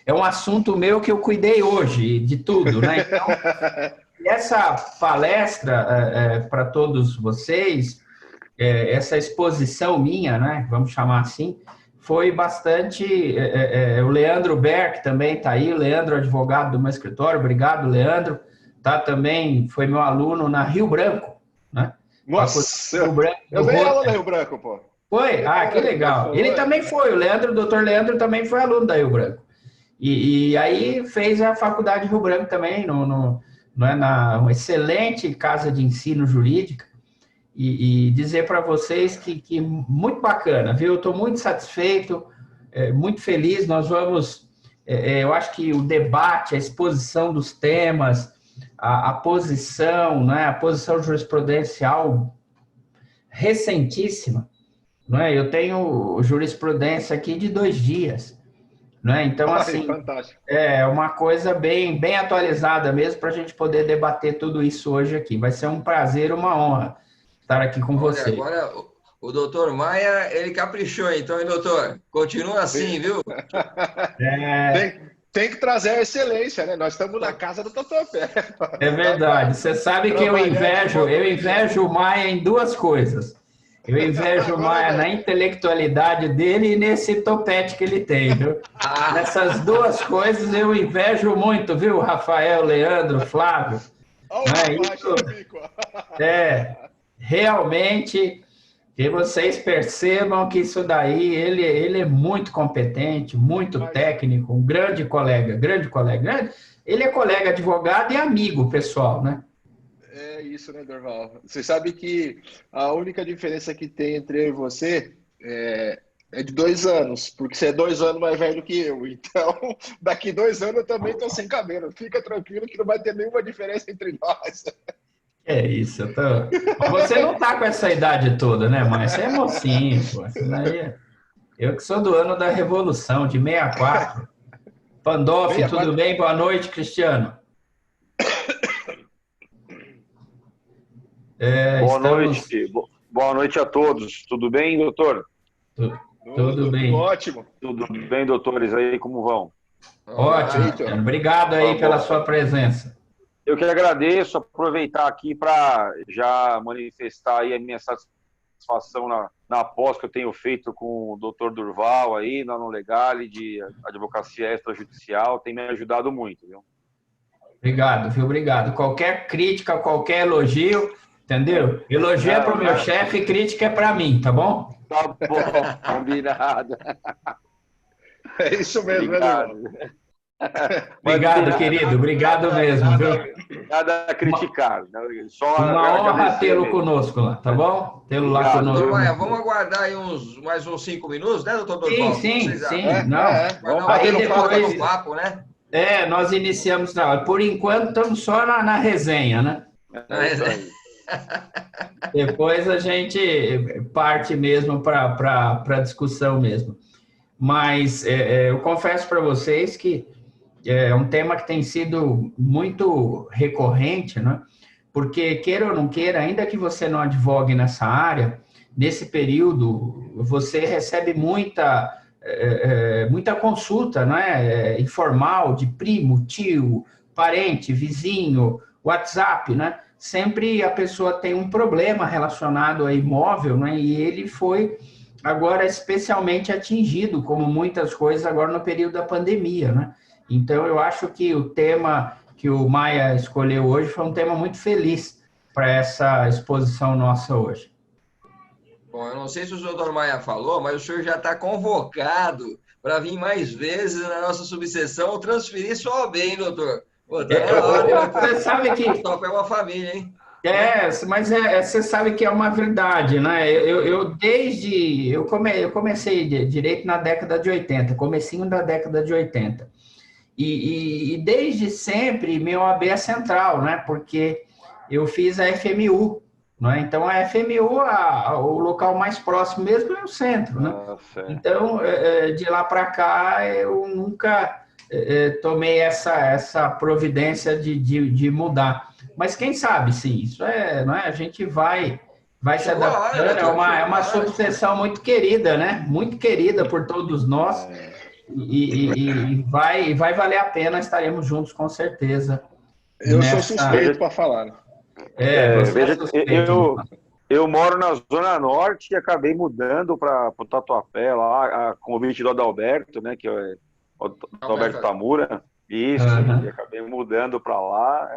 é um assunto meu que eu cuidei hoje, de tudo, né? Então, essa palestra para todos vocês, essa exposição minha, né? Vamos chamar assim, foi bastante... o Leandro Berck também está aí, o Leandro, advogado do meu escritório, obrigado, Leandro, tá? Também foi meu aluno na Rio Branco, né? Nossa, Rio Branco, eu dei aula na Rio Branco, pô. Foi? Ah, que legal. Ele também foi, o doutor Leandro também foi aluno da Rio Branco. E aí fez a faculdade de Rio Branco também, uma excelente casa de ensino jurídica. E dizer para vocês que muito bacana, viu? Eu estou muito satisfeito, muito feliz. Nós vamos, eu acho que o debate, a exposição dos temas, a posição, né? A posição jurisprudencial recentíssima, não é? Eu tenho jurisprudência aqui de 2 dias, não é? Então, assim, fantástico. é uma coisa bem atualizada mesmo para a gente poder debater tudo isso hoje aqui. Vai ser um prazer, uma honra estar aqui com você. Agora, o doutor Maia, ele caprichou, então, hein, doutor? Continua assim, viu? Tem que trazer a excelência, né? Nós estamos na casa do Tatuapé. É verdade. Você sabe que eu invejo o Maia em 2 coisas. Eu invejo o Maia na intelectualidade dele e nesse topete que ele tem, viu? Nessas 2 coisas eu invejo muito, viu, Rafael, Leandro, Flávio. Realmente, que vocês percebam que isso daí, ele é muito competente, muito técnico, um grande colega. Ele é colega, advogado e amigo pessoal, né? É isso, né, Dorval? Você sabe que a única diferença que tem entre eu e você é de 2 anos, porque você é 2 anos mais velho que eu. Então, daqui 2 anos eu também estou sem cabelo. Fica tranquilo que não vai ter nenhuma diferença entre nós. É isso, você não tá com essa idade toda, né, mas você é mocinho, pô. Eu que sou do ano da Revolução, de 64. Pandolfi, 64. Tudo bem? Boa noite, Cristiano. Boa noite a todos. Tudo bem, doutor? Tudo bem. Ótimo. Tudo bem, doutores? Aí, como vão? Ótimo, Cristiano. Obrigado aí pela sua presença. Eu que agradeço, aproveitar aqui para já manifestar aí a minha satisfação na pós que eu tenho feito com o doutor Durval aí, na Legale, de advocacia extrajudicial, tem me ajudado muito, viu? Obrigado, viu? Obrigado. Qualquer crítica, qualquer elogio, entendeu? Elogio é para o meu chefe, crítica é para mim, tá bom? Tá bom, combinado. É isso mesmo, obrigado. Obrigado, querido. Obrigado mesmo. Nada a criticar. Uma honra tê-lo conosco lá, tá bom? Tê-lo lá conosco. Doutor Maia, vamos aguardar aí mais uns 5 minutos, né, doutor Dorval? Sim. Vamos bater no papo, né? Nós iniciamos trabalho. Por enquanto, estamos só na resenha, né? Depois a gente parte mesmo para a discussão mesmo. Mas eu confesso para vocês que é um tema que tem sido muito recorrente, né? Porque, queira ou não queira, ainda que você não advogue nessa área, nesse período você recebe muita consulta, né? Informal, de primo, tio, parente, vizinho, WhatsApp, né? Sempre a pessoa tem um problema relacionado a imóvel, né? E ele foi agora especialmente atingido, como muitas coisas agora no período da pandemia, né? Então, eu acho que o tema que o Maia escolheu hoje foi um tema muito feliz para essa exposição nossa hoje. Bom, eu não sei se o doutor Maia falou, mas o senhor já está convocado para vir mais vezes na nossa subseção ou transferir sua OAB, hein, doutor? Pô, tá na hora, você sabe que... O top é uma família, hein? Mas você sabe que é uma verdade, né? Eu comecei direito na década de 80, comecinho da década de 80. E desde sempre, meu OAB é central, né? Porque eu fiz a FMU, né? Então, a FMU, o local mais próximo mesmo é o centro, né? Então, de lá para cá, eu nunca tomei essa providência de mudar. Mas quem sabe, sim, isso não é? A gente vai se adaptando, é uma subseção muito querida, né? Muito querida por todos nós. E vai valer a pena, estaremos juntos com certeza. Eu sou suspeito para falar, né? Veja, eu moro na Zona Norte e acabei mudando para o Tatuapé, lá, a convite do Adalberto, né, que é o Adalberto Tamura. Isso, e acabei mudando para lá,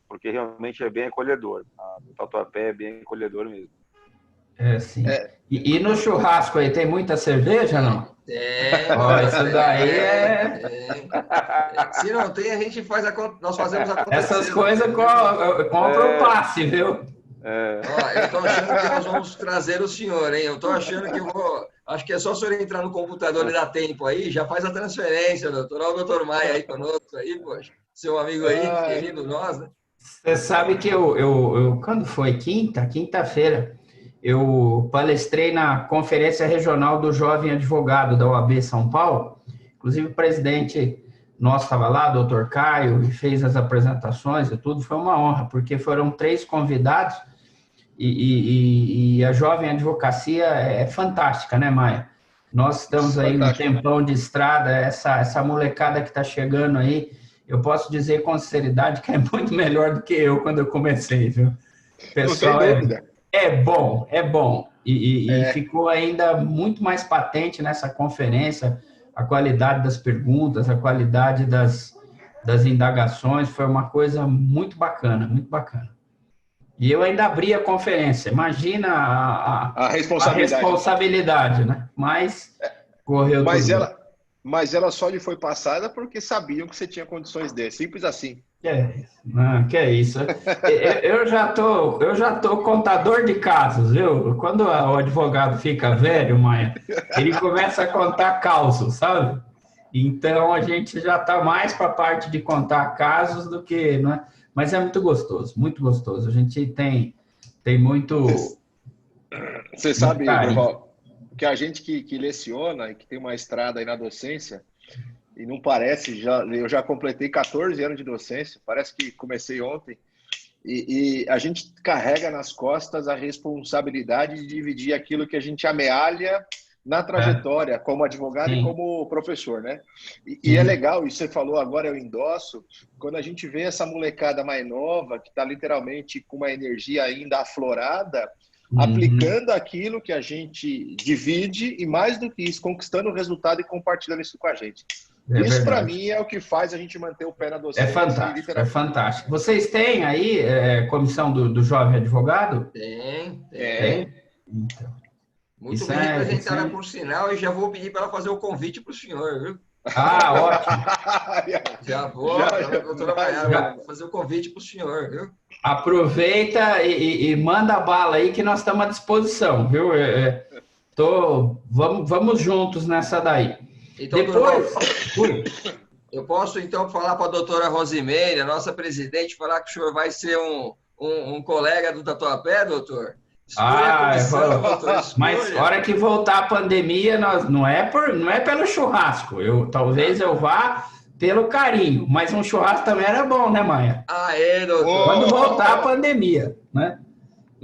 porque realmente é bem acolhedor. O Tatuapé é bem acolhedor mesmo. Sim. E no churrasco aí, tem muita cerveja, não? Tem. Isso daí Se não tem, a gente faz nós fazemos acontecer. Essas coisas compram o passe, viu? Eu estou achando que nós vamos trazer o senhor, hein? Eu estou achando que eu vou... Acho que é só o senhor entrar no computador e dar tempo aí, já faz a transferência, doutor. Olha o doutor Maia aí conosco aí, poxa. Seu amigo aí, querido nós, né? Você sabe que eu quando foi? Quinta-feira, eu palestrei na Conferência Regional do Jovem Advogado da OAB São Paulo. Inclusive, o presidente nosso estava lá, doutor Caio, e fez as apresentações e tudo. Foi uma honra, porque foram 3 convidados e a jovem advocacia é fantástica, né, Maia? Nós estamos aí num tempão de estrada, essa molecada que está chegando aí, eu posso dizer com sinceridade que é muito melhor do que eu quando eu comecei, viu? Pessoal, não tem dúvida. É bom. E ficou ainda muito mais patente nessa conferência a qualidade das perguntas, a qualidade das indagações, foi uma coisa muito bacana, muito bacana. E eu ainda abri a conferência, imagina a responsabilidade, né? Mas correu tudo. Mas ela só lhe foi passada porque sabiam que você tinha condições dele, simples assim. Que é isso. Eu já tô contador de casos, viu? Quando o advogado fica velho, Maia, ele começa a contar causos, sabe? Então a gente já está mais para a parte de contar casos do que, né? Mas é muito gostoso, muito gostoso. A gente tem muito. Você sabe, Durval, que a gente que leciona e que tem uma estrada aí na docência, e não parece, eu já completei 14 anos de docência, parece que comecei ontem, e a gente carrega nas costas a responsabilidade de dividir aquilo que a gente amealha na trajetória como advogado e como professor, né? E é legal, e você falou agora, eu endosso, quando a gente vê essa molecada mais nova, que está literalmente com uma energia ainda aflorada, aplicando aquilo que a gente divide e, mais do que isso, conquistando o resultado e compartilhando isso com a gente. Isso, para mim, é o que faz a gente manter o pé na docência. É fantástico. Vocês têm aí comissão do jovem advogado? Tem. Então, muito bem representada, por sinal, e já vou pedir para ela fazer o convite para o senhor, viu? Ótimo. Já vou, doutora Maiara, vou fazer o convite para o senhor, viu? Aproveita e manda bala aí que nós estamos à disposição, viu? Vamos juntos nessa daí. Então, depois, eu posso então falar para a doutora Rosimeire, a nossa presidente, falar que o senhor vai ser um colega do Tatuapé, doutor? Mas na hora que voltar a pandemia, não é pelo churrasco. Talvez eu vá pelo carinho, mas um churrasco também era bom, né, Maia? Doutor. Quando voltar a pandemia, né?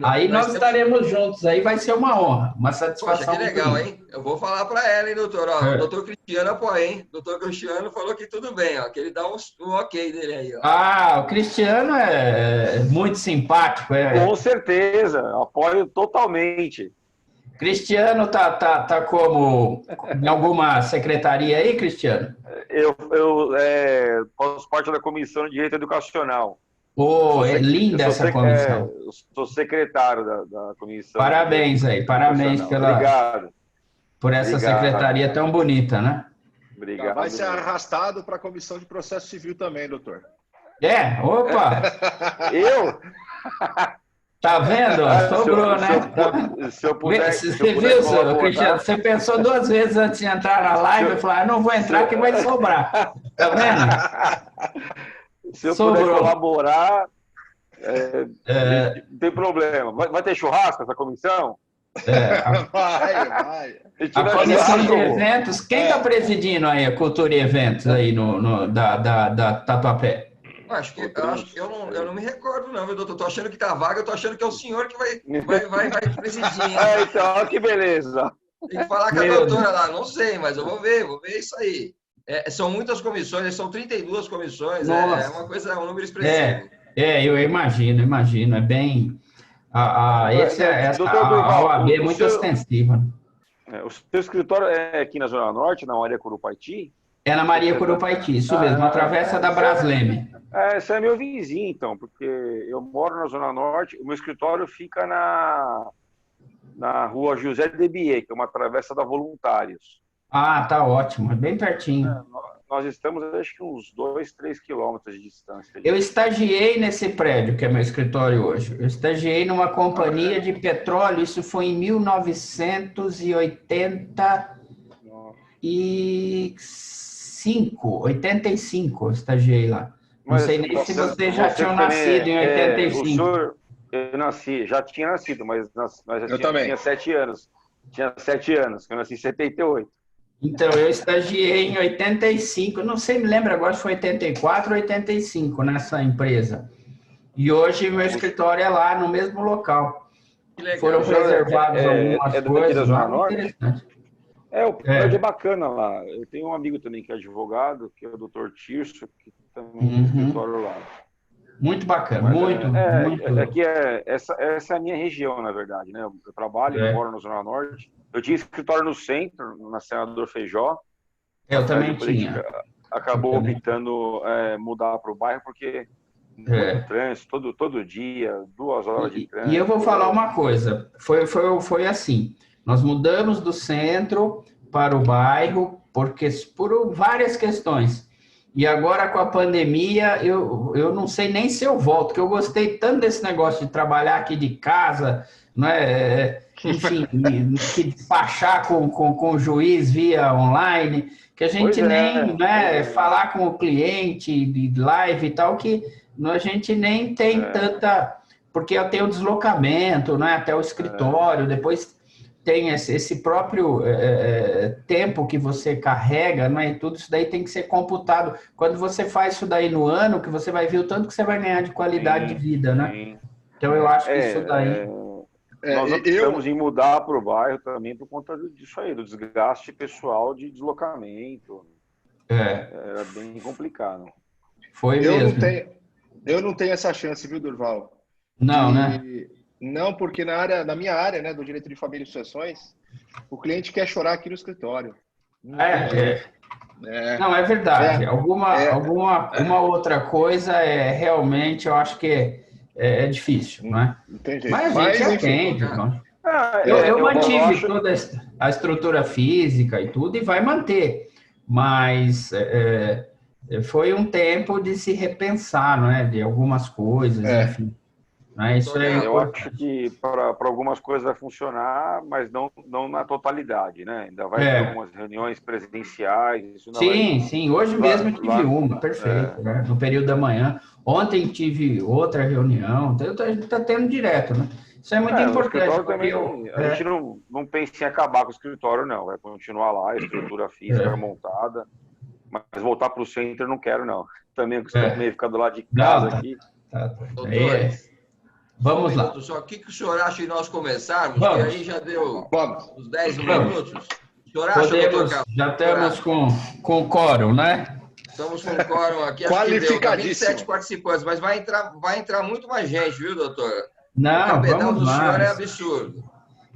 Aí nós estaremos juntos, aí vai ser uma honra, uma satisfação. Poxa, que legal, hein? Eu vou falar para ela, hein, doutor? O doutor Cristiano apoia, hein? O doutor Cristiano falou que tudo bem, ó, que ele dá um ok dele aí, ó. O Cristiano é muito simpático. Com certeza, apoio totalmente. Cristiano tá como em alguma secretaria aí, Cristiano? Eu faço parte da Comissão de Direito Educacional. É linda essa comissão. Eu sou secretário da comissão. Parabéns aí, parabéns por essa secretaria tão bonita, né? Obrigado. Vai ser arrastado para a Comissão de Processo Civil também, doutor. Opa! Eu? Tá vendo? Sobrou, né? Se eu puder, você viu, Cristiano? Você pensou 2 vezes antes de entrar na live e falou, não vou entrar que vai sobrar. Tá vendo? Se eu puder colaborar, não tem problema. Vai ter churrasco essa comissão? Vai. A comissão de eventos, quem está presidindo aí a cultura e eventos aí da Tatuapé? Acho que eu não me recordo, não, viu, doutor? Tô achando que tá vaga, eu tô achando que é o senhor que vai presidir. Então, que beleza. Tem que falar com a doutora lá, não sei, mas eu vou ver isso aí. São muitas comissões, são 32 comissões, é uma coisa, um número expressivo. Eu imagino, é bem... A OAB é muito ostensiva. O seu escritório é aqui na Zona Norte, na Maria Curupaiti? É na Maria Curupaiti, isso mesmo, na travessa da Brasleme. Esse é meu vizinho, então, porque eu moro na Zona Norte, o meu escritório fica na rua José de Bier, que é uma travessa da Voluntários. Tá ótimo, é bem pertinho. Nós estamos, acho que uns 2, 3 quilômetros de distância. Eu estagiei nesse prédio, que é meu escritório hoje. Eu estagiei numa companhia de petróleo, isso foi em 1985, eu estagiei lá. Não sei nem se vocês já tinham nascido em 85. Eu nasci, já tinha nascido, mas eu também. Tinha 7 anos. Tinha 7 anos, que eu nasci em 78. Então, eu estagiei em 85, não sei, me lembro agora se foi 84 ou 85 nessa empresa. E hoje meu escritório é lá no mesmo local. Foram preservados algumas coisas lá. O prédio é bacana lá. Eu tenho um amigo também que é advogado, que é o Dr. Tirso, que também tem escritório lá. Muito bacana, muito. Aqui essa é a minha região, na verdade, né? Eu trabalho, eu moro na Zona Norte. Eu tinha escritório no centro, na Senador Feijó. Eu também tinha. Acabou optando mudar para o bairro, porque muito trânsito, todo dia, 2 horas de trânsito. E eu vou falar uma coisa, foi assim, nós mudamos do centro para o bairro, porque por várias questões. E agora, com a pandemia, eu não sei nem se eu volto, porque eu gostei tanto desse negócio de trabalhar aqui de casa, não é? Enfim, que despachar com o juiz via online, que a gente falar com o cliente de live e tal, que a gente nem tem tanta... Porque eu tenho deslocamento, né, até o escritório, depois tem esse próprio tempo que você carrega, né, e tudo isso daí tem que ser computado. Quando você faz isso daí no ano, que você vai ver o tanto que você vai ganhar de qualidade de vida, né? Então, eu acho que isso daí... Nós optamos em mudar para o bairro também por conta disso aí, do desgaste pessoal de deslocamento. Era bem complicado. Foi mesmo. Eu não tenho essa chance, viu, Durval? Não, né? Não, porque na minha área, né, do direito de família e sucessões, o cliente quer chorar aqui no escritório. Não, é verdade. Alguma outra coisa realmente, eu acho que é difícil, não é? Entendi. Mas a gente atende. Eu mantive toda a estrutura física e tudo, e vai manter. Mas foi um tempo de se repensar, não é? De algumas coisas, enfim. Isso eu acho que para algumas coisas vai funcionar, mas não na totalidade, né? Ainda vai ter algumas reuniões presenciais. Isso sim. Hoje mesmo tive uma, perfeito, né? No período da manhã. Ontem tive outra reunião. Então, a gente está tendo direto, né? Isso é muito importante. Também, a gente não pensa em acabar com o escritório, não. Vai continuar lá, a estrutura física montada. Mas voltar para o centro eu não quero, não. Também acostumei ficar do lado de casa aqui. Doutores, vamos lá. Só o que o senhor acha de nós começarmos? Vamos. Que aí já deu uns 10 minutos. O senhor acha, já estamos com quórum, né? Estamos com quórum aqui. Qualificadíssimo. 27 participantes, mas vai entrar muito mais gente, viu, doutor? Não, o cabedal vamos do lá. senhor é absurdo.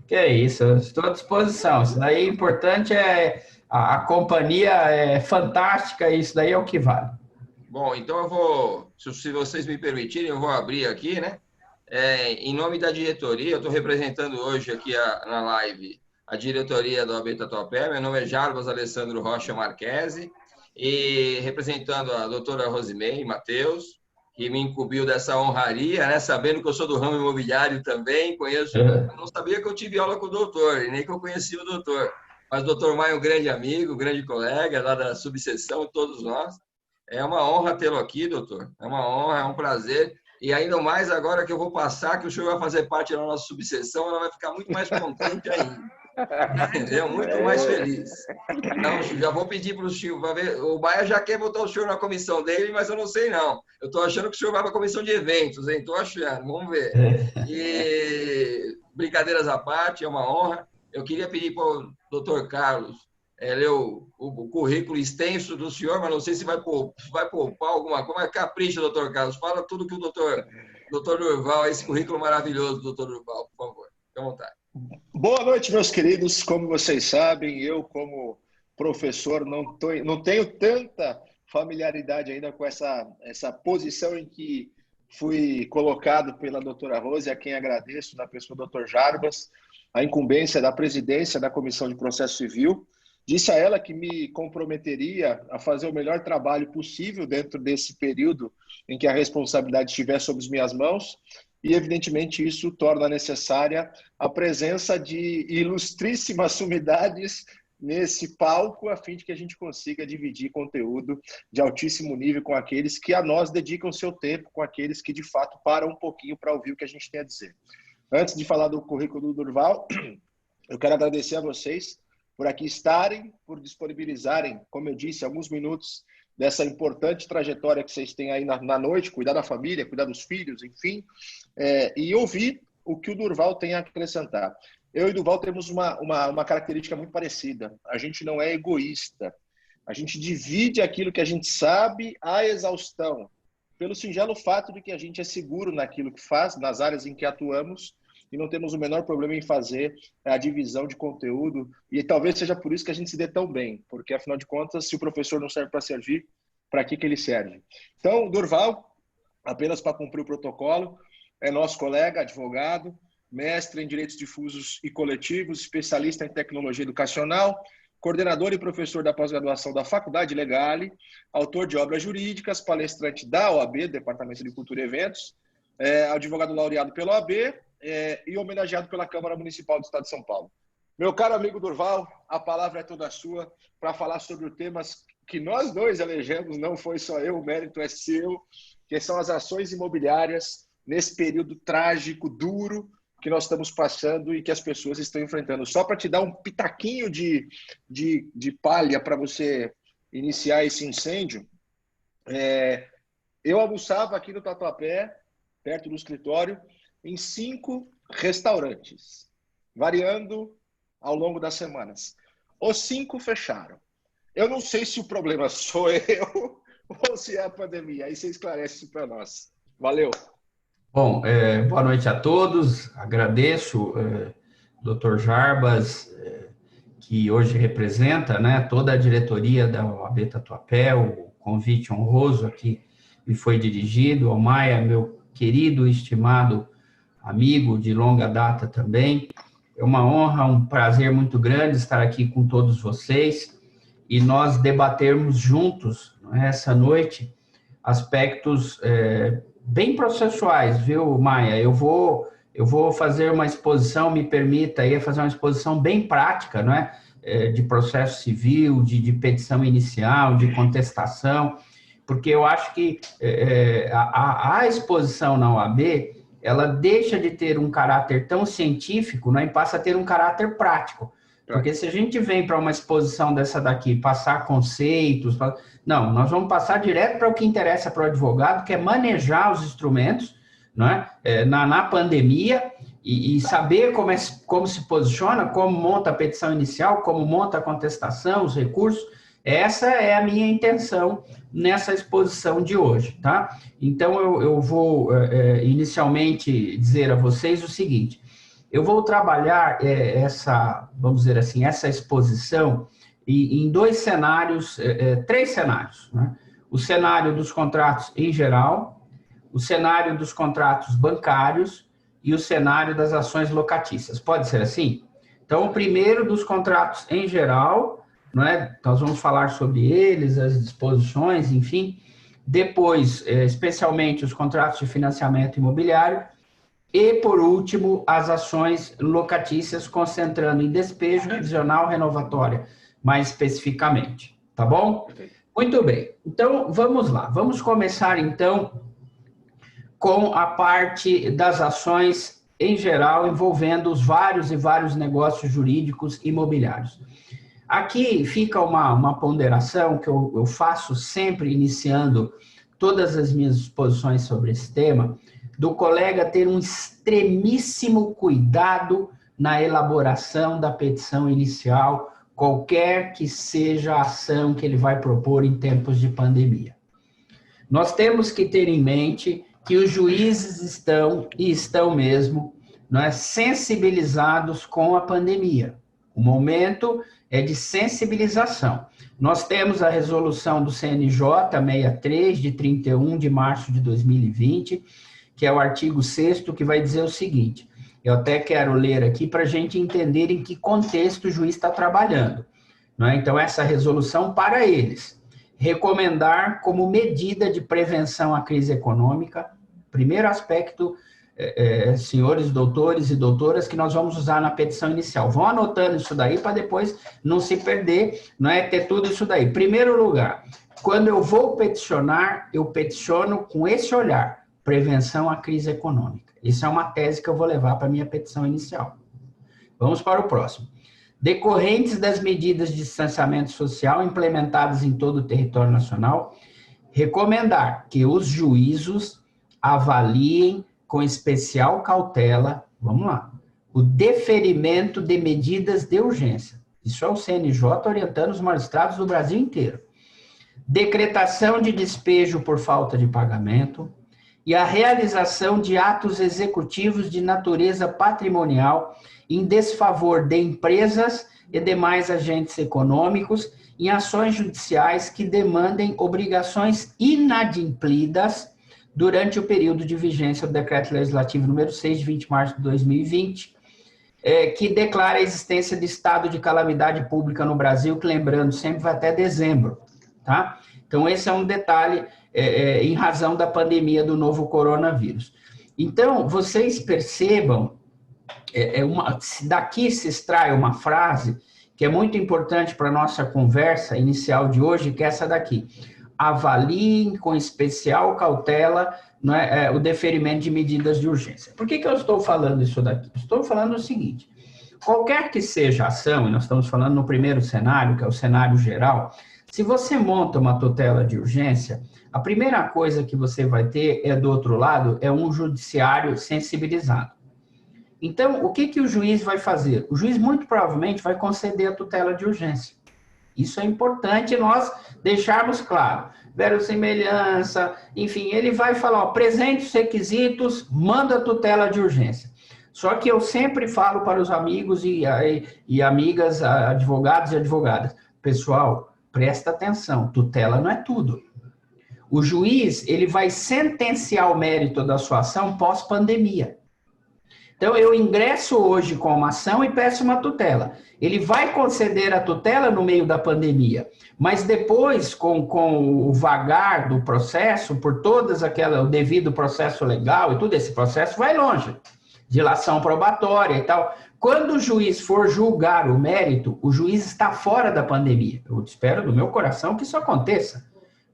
Que é isso, eu estou à disposição. Isso daí é importante, a companhia é fantástica, isso daí é o que vale. Bom, então eu vou, se vocês me permitirem, eu vou abrir aqui, né? Em nome da diretoria, eu estou representando hoje aqui na live a diretoria do AB Tatuapé. Meu nome é Jarbas Alessandro Rocha Marquesi, e representando a doutora Rosimei Matheus, que me incumbiu dessa honraria, né? Sabendo que eu sou do ramo imobiliário também, conheço, eu não sabia que eu tive aula com o doutor, e nem que eu conhecia o doutor, mas o doutor Maio é um grande amigo, um grande colega lá da subseção, todos nós. É uma honra tê-lo aqui, doutor, é uma honra, é um prazer, e ainda mais agora que eu vou passar, que o senhor vai fazer parte da nossa subseção, ela vai ficar muito mais contente ainda. Entendeu? Muito mais feliz. Então, já vou pedir para o senhor, o Baia já quer botar o senhor na comissão dele, mas eu não sei não. Eu estou achando que o senhor vai para a comissão de eventos, hein? Estou achando, vamos ver. E brincadeiras à parte, é uma honra. Eu queria pedir para o doutor Carlos ler o currículo extenso do senhor, mas não sei se vai poupar alguma coisa. Mas capricha, doutor Carlos. Fala tudo que o doutor Durval, esse currículo maravilhoso, doutor Durval, por favor. Fique à vontade. Boa noite, meus queridos. Como vocês sabem, eu, como professor, não tenho tanta familiaridade ainda com essa posição em que fui colocado pela doutora Rose, a quem agradeço, na pessoa do doutor Jarbas, a incumbência da presidência da Comissão de Processo Civil. Disse a ela que me comprometeria a fazer o melhor trabalho possível dentro desse período em que a responsabilidade estiver sob as minhas mãos e, evidentemente, isso torna necessária a presença de ilustríssimas sumidades nesse palco, a fim de que a gente consiga dividir conteúdo de altíssimo nível com aqueles que a nós dedicam seu tempo, com aqueles que, de fato, param um pouquinho para ouvir o que a gente tem a dizer. Antes de falar do currículo do Durval, eu quero agradecer a vocês por aqui estarem, por disponibilizarem, como eu disse, alguns minutos dessa importante trajetória que vocês têm aí na noite, cuidar da família, cuidar dos filhos, enfim, e ouvir o que o Durval tem a acrescentar. Eu e o Durval temos uma característica muito parecida. A gente não é egoísta. A gente divide aquilo que a gente sabe à exaustão, pelo singelo fato de que a gente é seguro naquilo que faz, nas áreas em que atuamos, e não temos o menor problema em fazer a divisão de conteúdo, e talvez seja por isso que a gente se dê tão bem, porque, afinal de contas, se o professor não serve para servir, para que ele serve? Então, o Durval, apenas para cumprir o protocolo, é nosso colega, advogado, mestre em Direitos Difusos e Coletivos, especialista em Tecnologia Educacional, coordenador e professor da pós-graduação da Faculdade Legale, autor de obras jurídicas, palestrante da OAB, Departamento de Cultura e Eventos, advogado laureado pela OAB, e homenageado pela Câmara Municipal do Estado de São Paulo. Meu caro amigo Durval, a palavra é toda sua para falar sobre os temas que nós dois elegemos, não foi só eu, o mérito é seu, que são as ações imobiliárias nesse período trágico, duro, que nós estamos passando e que as pessoas estão enfrentando. Só para te dar um pitaquinho de palha para você iniciar esse incêndio, eu almoçava aqui no Tatuapé, perto do escritório, em 5 restaurantes, variando ao longo das semanas. Os 5 fecharam. Eu não sei se o problema sou eu ou se é a pandemia. Aí você esclarece isso para nós. Valeu. Bom, boa noite a todos. Agradeço Dr. Jarbas, que hoje representa, né, toda a diretoria da OAB Tatuapé, o convite honroso aqui me foi dirigido. Ao Maia, meu querido e estimado amigo de longa data também. É uma honra, um prazer muito grande estar aqui com todos vocês e nós debatermos juntos, né, essa noite aspectos bem processuais, viu, Maia? Eu vou fazer uma exposição, me permita aí fazer uma exposição bem prática, não é? De processo civil, de petição inicial, de contestação, porque eu acho que a exposição na OAB, ela deixa de ter um caráter tão científico, né, e passa a ter um caráter prático. Porque se a gente vem para uma exposição dessa daqui, passar conceitos, não, nós vamos passar direto para o que interessa para o advogado, que é manejar os instrumentos, né, na pandemia e saber como se posiciona, como monta a petição inicial, como monta a contestação, os recursos. Essa é a minha intenção nessa exposição de hoje, tá? Então, eu vou inicialmente dizer a vocês o seguinte: eu vou trabalhar vamos dizer assim, essa exposição em 2 cenários, 3 cenários, né? O cenário dos contratos em geral, o cenário dos contratos bancários e o cenário das ações locatícias. Pode ser assim? Então, o primeiro dos contratos em geral, não é? Nós vamos falar sobre eles, as disposições, enfim. Depois, especialmente os contratos de financiamento imobiliário. E, por último, as ações locatícias, concentrando em despejo, revisional, renovatória, mais especificamente. Tá bom? Muito bem. Então, vamos lá. Vamos começar, então, com a parte das ações em geral, envolvendo os vários e vários negócios jurídicos imobiliários. Aqui fica uma ponderação que eu faço sempre iniciando todas as minhas exposições sobre esse tema, do colega ter um extremíssimo cuidado na elaboração da petição inicial, qualquer que seja a ação que ele vai propor em tempos de pandemia. Nós temos que ter em mente que os juízes estão mesmo, não é, sensibilizados com a pandemia. O momento é de sensibilização. Nós temos a resolução do CNJ 63, de 31 de março de 2020, que é o artigo 6º, que vai dizer o seguinte, eu até quero ler aqui para a gente entender em que contexto o juiz está trabalhando. Não é? Então, essa resolução para eles, recomendar como medida de prevenção à crise econômica, primeiro aspecto, senhores doutores e doutoras, que nós vamos usar na petição inicial. Vão anotando isso daí para depois não se perder, não é ter tudo isso daí. Primeiro lugar, quando eu vou peticionar, eu peticiono com esse olhar, prevenção à crise econômica. Isso é uma tese que eu vou levar para a minha petição inicial. Vamos para o próximo. Decorrentes das medidas de distanciamento social implementadas em todo o território nacional, recomendar que os juízos avaliem com especial cautela, vamos lá, o deferimento de medidas de urgência. Isso é o CNJ orientando os magistrados do Brasil inteiro. Decretação de despejo por falta de pagamento e a realização de atos executivos de natureza patrimonial em desfavor de empresas e demais agentes econômicos em ações judiciais que demandem obrigações inadimplidas durante o período de vigência do Decreto Legislativo número 6, de 20 de março de 2020, que declara a existência de estado de calamidade pública no Brasil, que, lembrando, sempre vai até dezembro, tá? Então, esse é um detalhe em razão da pandemia do novo coronavírus. Então, vocês percebam, daqui se extrai uma frase que é muito importante para a nossa conversa inicial de hoje, que é essa daqui. Avaliem com especial cautela, não é, o deferimento de medidas de urgência. Por que eu estou falando isso daqui? Estou falando o seguinte, qualquer que seja a ação, e nós estamos falando no primeiro cenário, que é o cenário geral, se você monta uma tutela de urgência, a primeira coisa que você vai ter do outro lado, é um judiciário sensibilizado. Então, o que o juiz vai fazer? O juiz, muito provavelmente, vai conceder a tutela de urgência. Isso é importante nós deixarmos claro. Verossemelhança, enfim, ele vai falar, apresente os requisitos, manda a tutela de urgência. Só que eu sempre falo para os amigos e amigas, advogados e advogadas, pessoal, presta atenção, tutela não é tudo. O juiz, ele vai sentenciar o mérito da sua ação pós-pandemia. Então, eu ingresso hoje com uma ação e peço uma tutela. Ele vai conceder a tutela no meio da pandemia, mas depois, com o vagar do processo, por todas o devido processo legal e tudo, esse processo vai longe, dilação probatória e tal. Quando o juiz for julgar o mérito, o juiz está fora da pandemia. Eu espero do meu coração que isso aconteça,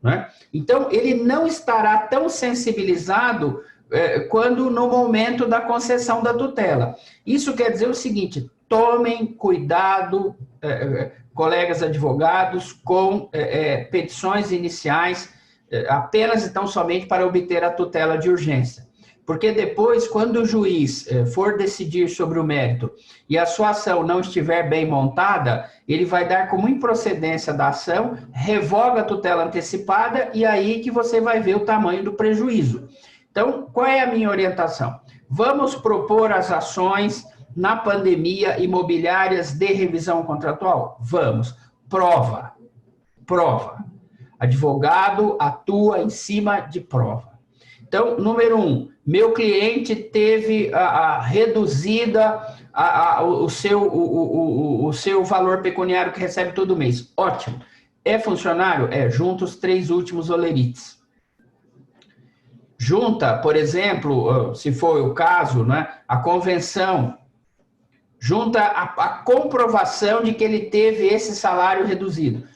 não é? Então, ele não estará tão sensibilizado quando no momento da concessão da tutela. Isso quer dizer o seguinte, tomem cuidado, colegas advogados, com petições iniciais apenas e tão somente para obter a tutela de urgência. Porque depois, quando o juiz for decidir sobre o mérito e a sua ação não estiver bem montada, ele vai dar como improcedência da ação, revoga a tutela antecipada e aí que você vai ver o tamanho do prejuízo. Então, qual é a minha orientação? Vamos propor as ações na pandemia imobiliárias de revisão contratual? Vamos. Prova. Advogado atua em cima de prova. Então, número 1, meu cliente teve reduzida o seu valor pecuniário que recebe todo mês. Ótimo. É funcionário? Junta os 3 últimos olerites. Junta, por exemplo, se for o caso, né, a convenção, junta a comprovação de que ele teve esse salário reduzido.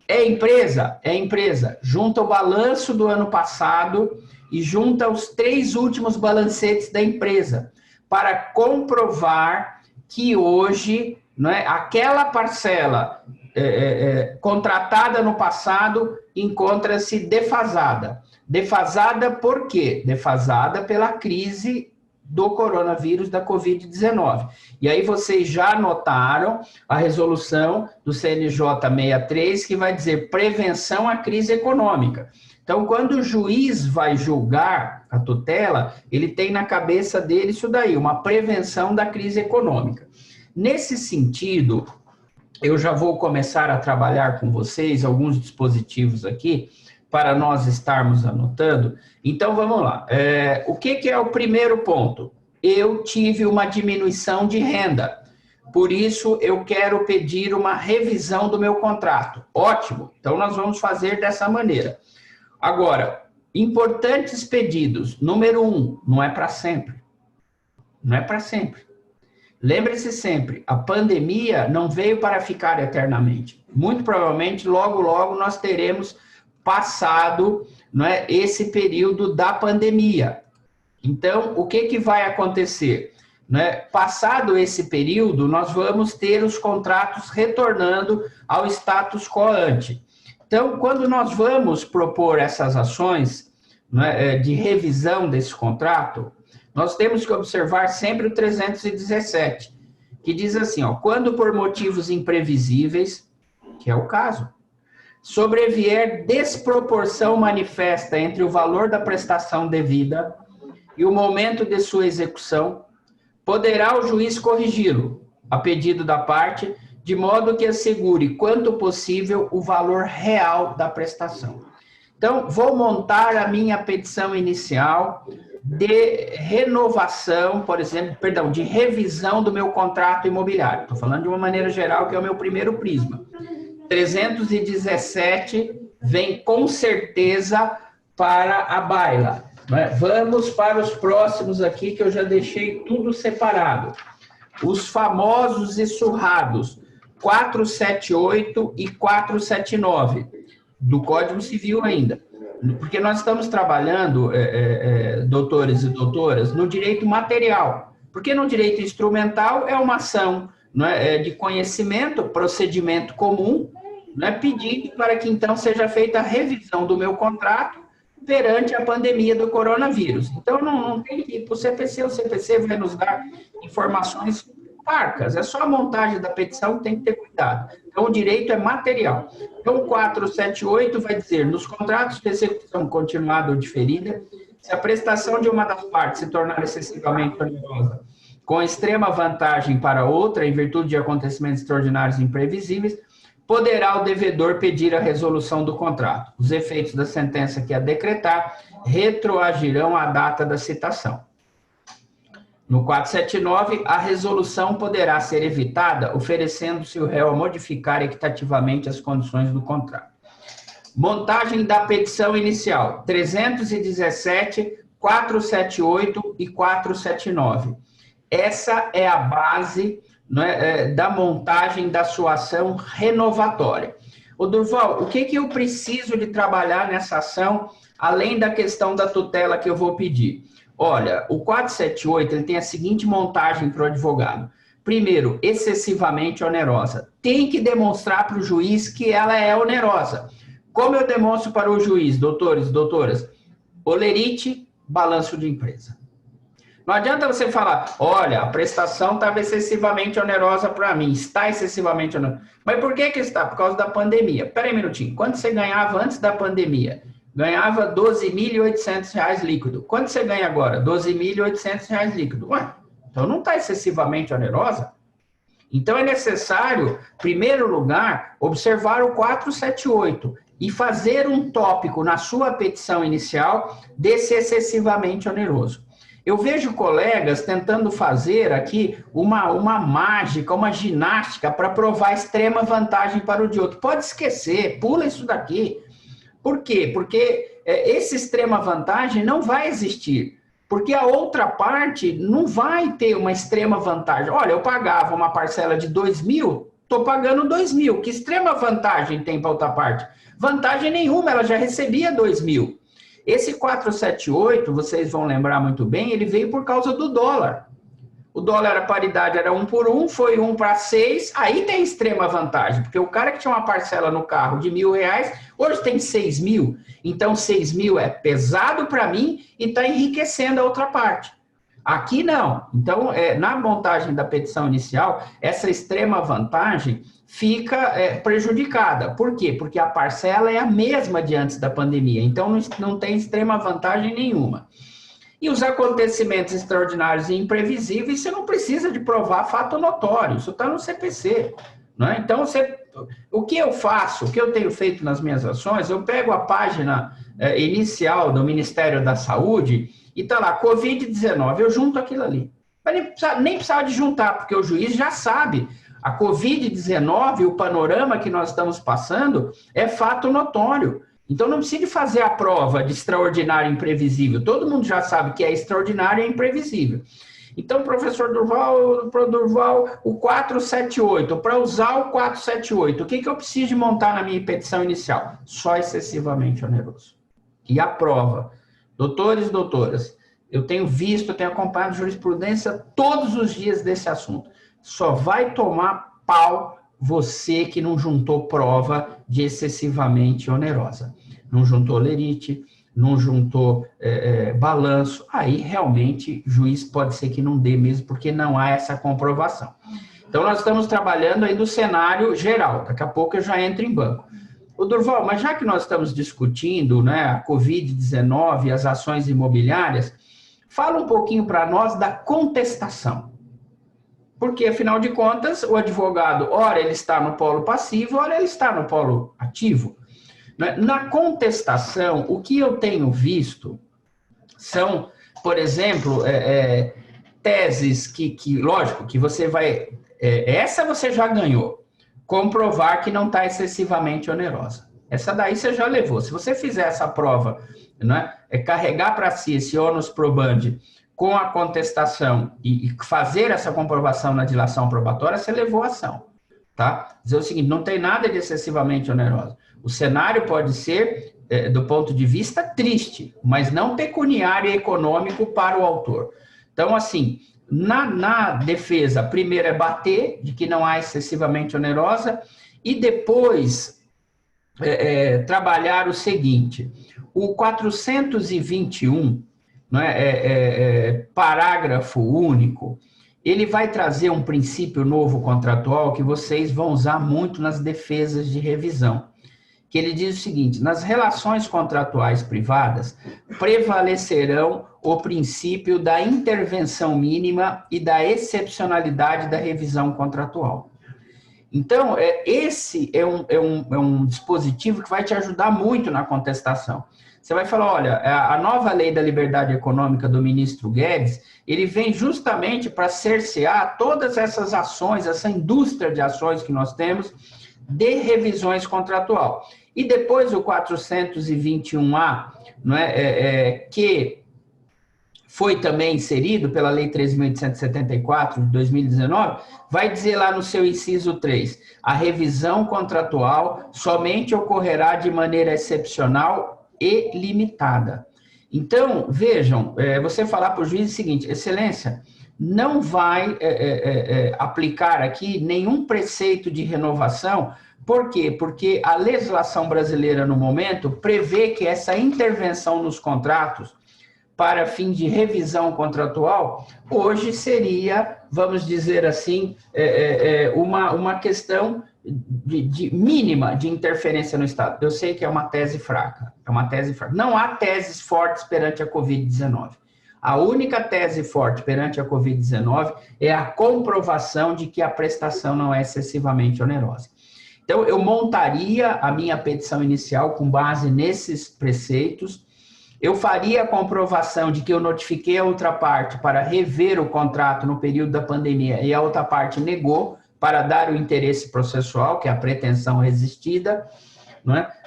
É empresa? É empresa. Junta o balanço do ano passado e junta os 3 últimos balancetes da empresa para comprovar que hoje, né, aquela parcela contratada no passado encontra-se defasada. Defasada por quê? Defasada pela crise do coronavírus, da Covid-19. E aí vocês já notaram a resolução do CNJ 63, que vai dizer prevenção à crise econômica. Então, quando o juiz vai julgar a tutela, ele tem na cabeça dele isso daí, uma prevenção da crise econômica. Nesse sentido, eu já vou começar a trabalhar com vocês alguns dispositivos aqui, para nós estarmos anotando. Então, vamos lá. O que é o primeiro ponto? Eu tive uma diminuição de renda. Por isso, eu quero pedir uma revisão do meu contrato. Ótimo. Então, nós vamos fazer dessa maneira. Agora, importantes pedidos. Número 1, não é para sempre. Não é para sempre. Lembre-se sempre, a pandemia não veio para ficar eternamente. Muito provavelmente, logo, logo, nós teremos passado, não é, esse período da pandemia. Então, o que vai acontecer? Né? Passado esse período, nós vamos ter os contratos retornando ao status quo ante. Então, quando nós vamos propor essas ações, né, de revisão desse contrato, nós temos que observar sempre o 317, que diz assim, ó, quando por motivos imprevisíveis, que é o caso, sobrevier desproporção manifesta entre o valor da prestação devida e o momento de sua execução, poderá o juiz corrigi-lo, a pedido da parte, de modo que assegure, quanto possível, o valor real da prestação. Então, vou montar a minha petição inicial de renovação, por exemplo, perdão, de revisão do meu contrato imobiliário. Estou falando de uma maneira geral, que é o meu primeiro prisma. 317 vem com certeza para a baila. Vamos para os próximos aqui, que eu já deixei tudo separado. Os famosos e surrados, 478 e 479, do Código Civil ainda. Porque nós estamos trabalhando, doutores e doutoras, no direito material. Porque no direito instrumental é uma ação, não é, de conhecimento, procedimento comum, não é, pedido para que então seja feita a revisão do meu contrato perante a pandemia do coronavírus. Então, não tem que ir para o CPC, o CPC vai nos dar informações parcas, é só a montagem da petição que tem que ter cuidado. Então, o direito é material. Então, 478 vai dizer, nos contratos de execução continuada ou diferida, se a prestação de uma das partes se tornar excessivamente onerosa, com extrema vantagem para outra, em virtude de acontecimentos extraordinários e imprevisíveis, poderá o devedor pedir a resolução do contrato. Os efeitos da sentença que a decretar retroagirão à data da citação. No 479, a resolução poderá ser evitada, oferecendo-se o réu a modificar equitativamente as condições do contrato. Montagem da petição inicial, 317, 478 e 479. Essa é a base, né, da montagem da sua ação renovatória. Ô Durval, o que eu preciso de trabalhar nessa ação, além da questão da tutela que eu vou pedir? Olha, o 478 ele tem a seguinte montagem para o advogado. Primeiro, excessivamente onerosa. Tem que demonstrar para o juiz que ela é onerosa. Como eu demonstro para o juiz, doutores e doutoras? Olerite, balanço de empresa. Não adianta você falar, olha, a prestação estava excessivamente onerosa para mim, está excessivamente onerosa. Mas por que está? Por causa da pandemia. Espera aí um minutinho, quanto você ganhava antes da pandemia? Ganhava R$ 12.800 líquido. Quanto você ganha agora? R$ 12.800 líquido. Ué, então não está excessivamente onerosa? Então é necessário, em primeiro lugar, observar o 478 e fazer um tópico na sua petição inicial desse excessivamente oneroso. Eu vejo colegas tentando fazer aqui uma mágica, uma ginástica para provar extrema vantagem para o de outro. Pode esquecer, pula isso daqui. Por quê? Porque essa extrema vantagem não vai existir. Porque a outra parte não vai ter uma extrema vantagem. Olha, eu pagava uma parcela de 2.000, estou pagando 2.000. Que extrema vantagem tem para outra parte? Vantagem nenhuma, ela já recebia 2.000. Esse 478, vocês vão lembrar muito bem, ele veio por causa do dólar. O dólar, a paridade era 1 por 1, foi 1 para 6, aí tem extrema vantagem, porque o cara que tinha uma parcela no carro de R$1.000, hoje tem 6.000. Então, 6.000 é pesado para mim e está enriquecendo a outra parte. Aqui não. Então, na montagem da petição inicial, essa extrema vantagem fica prejudicada. Por quê? Porque a parcela é a mesma de antes da pandemia. Então, não tem extrema vantagem nenhuma. E os acontecimentos extraordinários e imprevisíveis, você não precisa de provar fato notório. Isso está no CPC. Não é? Então, o que eu faço, o que eu tenho feito nas minhas ações, eu pego a página inicial do Ministério da Saúde e está lá, Covid-19, eu junto aquilo ali. Mas nem precisava de juntar, porque o juiz já sabe. A Covid-19, o panorama que nós estamos passando, é fato notório. Então, não precisa de fazer a prova de extraordinário e imprevisível. Todo mundo já sabe que é extraordinário e imprevisível. Então, professor Durval, o 478, para usar o 478, o que eu preciso de montar na minha petição inicial? Só excessivamente oneroso. E a prova. Doutores e doutoras, eu tenho acompanhado jurisprudência todos os dias desse assunto. Só vai tomar pau você que não juntou prova de excessivamente onerosa. Não juntou lerite, não juntou balanço. Aí, realmente, juiz pode ser que não dê mesmo, porque não há essa comprovação. Então, nós estamos trabalhando aí do cenário geral. Daqui a pouco eu já entro em banco. Ô, Durval, mas já que nós estamos discutindo, né, a Covid-19 e as ações imobiliárias, fala um pouquinho para nós da contestação. Porque, afinal de contas, o advogado, ora ele está no polo passivo, ora ele está no polo ativo. Na contestação, o que eu tenho visto são, por exemplo, teses que, lógico, que você vai... essa você já ganhou. Comprovar que não está excessivamente onerosa. Essa daí você já levou. Se você fizer essa prova, né, carregar para si esse ônus probandi com a contestação e fazer essa comprovação na dilação probatória, você levou a ação. Tá? Dizer o seguinte, não tem nada de excessivamente onerosa. O cenário pode ser, do ponto de vista, triste, mas não pecuniário e econômico para o autor. Então, assim, na defesa, primeiro é bater, de que não há excessivamente onerosa, e depois trabalhar o seguinte, o 421, parágrafo único, ele vai trazer um princípio novo contratual que vocês vão usar muito nas defesas de revisão, que ele diz o seguinte, nas relações contratuais privadas, prevalecerão o princípio da intervenção mínima e da excepcionalidade da revisão contratual. Então, esse é um dispositivo que vai te ajudar muito na contestação. Você vai falar, olha, a nova lei da liberdade econômica do ministro Guedes, ele vem justamente para cercear todas essas ações, essa indústria de ações que nós temos de revisões contratual. E depois o 421A, que foi também inserido pela Lei 13.874 de 2019, vai dizer lá no seu inciso 3, a revisão contratual somente ocorrerá de maneira excepcional e limitada. Então, vejam, você falar para o juiz o seguinte, excelência, não vai aplicar aqui nenhum preceito de renovação. Por quê? Porque a legislação brasileira, no momento, prevê que essa intervenção nos contratos para fim de revisão contratual, hoje seria, vamos dizer assim, uma questão de mínima de interferência no Estado. Eu sei que é uma tese fraca, Não há teses fortes perante a Covid-19. A única tese forte perante a Covid-19 é a comprovação de que a prestação não é excessivamente onerosa. Então, eu montaria a minha petição inicial com base nesses preceitos, eu faria a comprovação de que eu notifiquei a outra parte para rever o contrato no período da pandemia e a outra parte negou para dar o interesse processual, que é a pretensão resistida,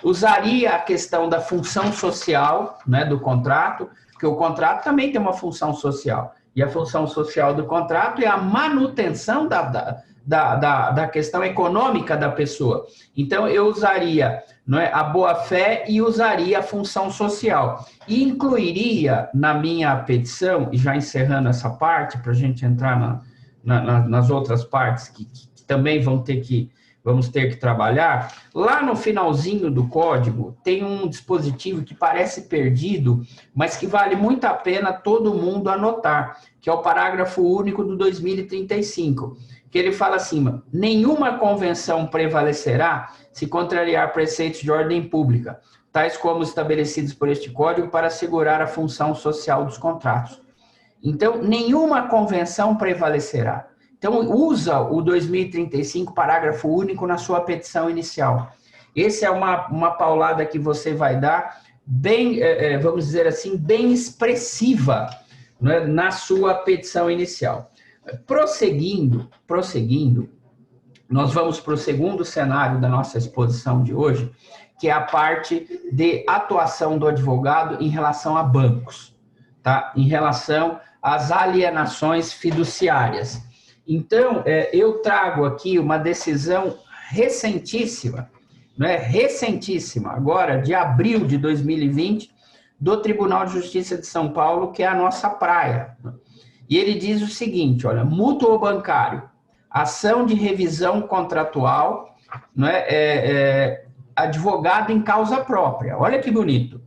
Usaria a questão da função social, do contrato, porque o contrato também tem uma função social, e a função social do contrato é a manutenção da questão econômica da pessoa. Então, eu usaria a boa-fé e usaria a função social. E incluiria na minha petição, e já encerrando essa parte, para a gente entrar nas outras partes que também vão ter que vamos ter que trabalhar, lá no finalzinho do código tem um dispositivo que parece perdido, mas que vale muito a pena todo mundo anotar, que é o parágrafo único do 2035, que ele fala assim: nenhuma convenção prevalecerá se contrariar preceitos de ordem pública, tais como estabelecidos por este código para assegurar a função social dos contratos. Então, nenhuma convenção prevalecerá. Então, usa o 2035, parágrafo único, na sua petição inicial. Essa é uma paulada que você vai dar, bem, vamos dizer assim, bem expressiva, né, na sua petição inicial. Prosseguindo, nós vamos para o segundo cenário da nossa exposição de hoje, que é a parte de atuação do advogado em relação a bancos, tá? Em relação às alienações fiduciárias. Então, eu trago aqui uma decisão recentíssima, né, recentíssima, agora, de abril de 2020, do Tribunal de Justiça de São Paulo, que é a nossa praia. E ele diz o seguinte, olha: mútuo bancário, ação de revisão contratual, né, advogado em causa própria, olha que bonito,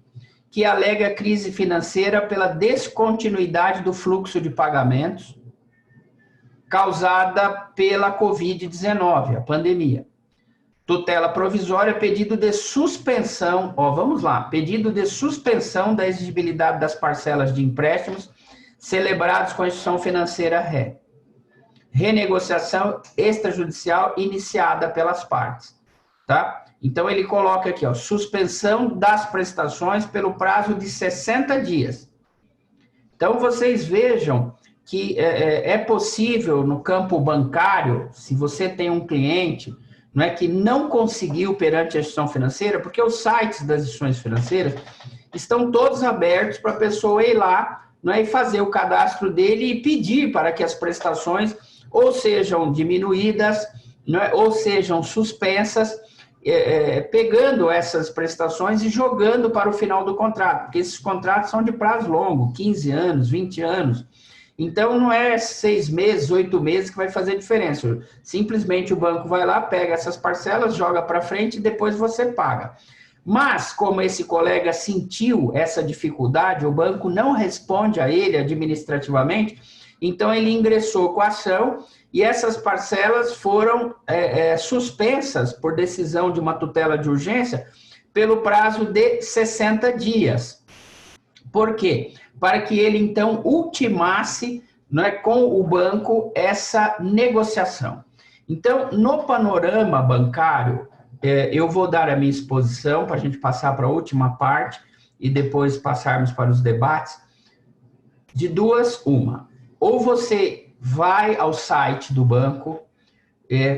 que alega crise financeira pela descontinuidade do fluxo de pagamentos causada pela Covid-19, a pandemia. Tutela provisória, pedido de suspensão, vamos lá, pedido de suspensão da exigibilidade das parcelas de empréstimos celebrados com a instituição financeira ré. Renegociação extrajudicial iniciada pelas partes, tá? Então, ele coloca aqui, suspensão das prestações pelo prazo de 60 dias. Então, vocês vejam que é possível no campo bancário, se você tem um cliente, não é, que não conseguiu perante a instituição financeira, porque os sites das instituições financeiras estão todos abertos para a pessoa ir lá, não é, e fazer o cadastro dele e pedir para que as prestações ou sejam diminuídas, não é, ou sejam suspensas, pegando essas prestações e jogando para o final do contrato, porque esses contratos são de prazo longo, 15 anos, 20 anos. Então, não é 6 meses, 8 meses que vai fazer diferença. Simplesmente o banco vai lá, pega essas parcelas, joga para frente e depois você paga. Mas, como esse colega sentiu essa dificuldade, o banco não responde a ele administrativamente, então ele ingressou com a ação e essas parcelas foram suspensas por decisão de uma tutela de urgência pelo prazo de 60 dias. Por quê? Para que ele, então, ultimasse, né, com o banco essa negociação. Então, no panorama bancário, eu vou dar a minha exposição para a gente passar para a última parte e depois passarmos para os debates. De duas, uma. Ou você vai ao site do banco,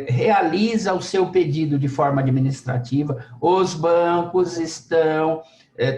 realiza o seu pedido de forma administrativa. Os bancos estão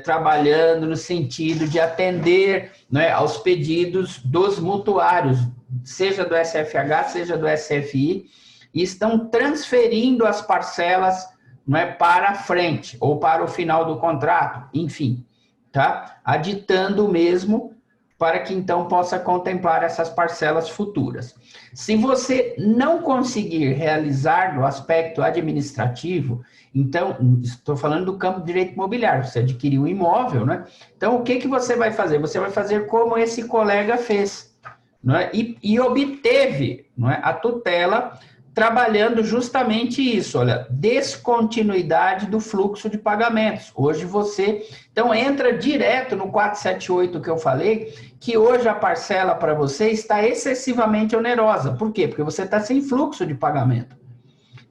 trabalhando no sentido de atender, né, aos pedidos dos mutuários, seja do SFH, seja do SFI, e estão transferindo as parcelas, né, para frente, ou para o final do contrato, enfim, tá? Aditando mesmo para que então possa contemplar essas parcelas futuras. Se você não conseguir realizar no aspecto administrativo, então, estou falando do campo de direito imobiliário, você adquiriu um imóvel, né? Então, o que você vai fazer? Você vai fazer como esse colega fez, não é? E obteve, não é, a tutela, trabalhando justamente isso, olha, descontinuidade do fluxo de pagamentos. Hoje você, então, entra direto no 478 que eu falei, que hoje a parcela para você está excessivamente onerosa. Por quê? Porque você está sem fluxo de pagamento.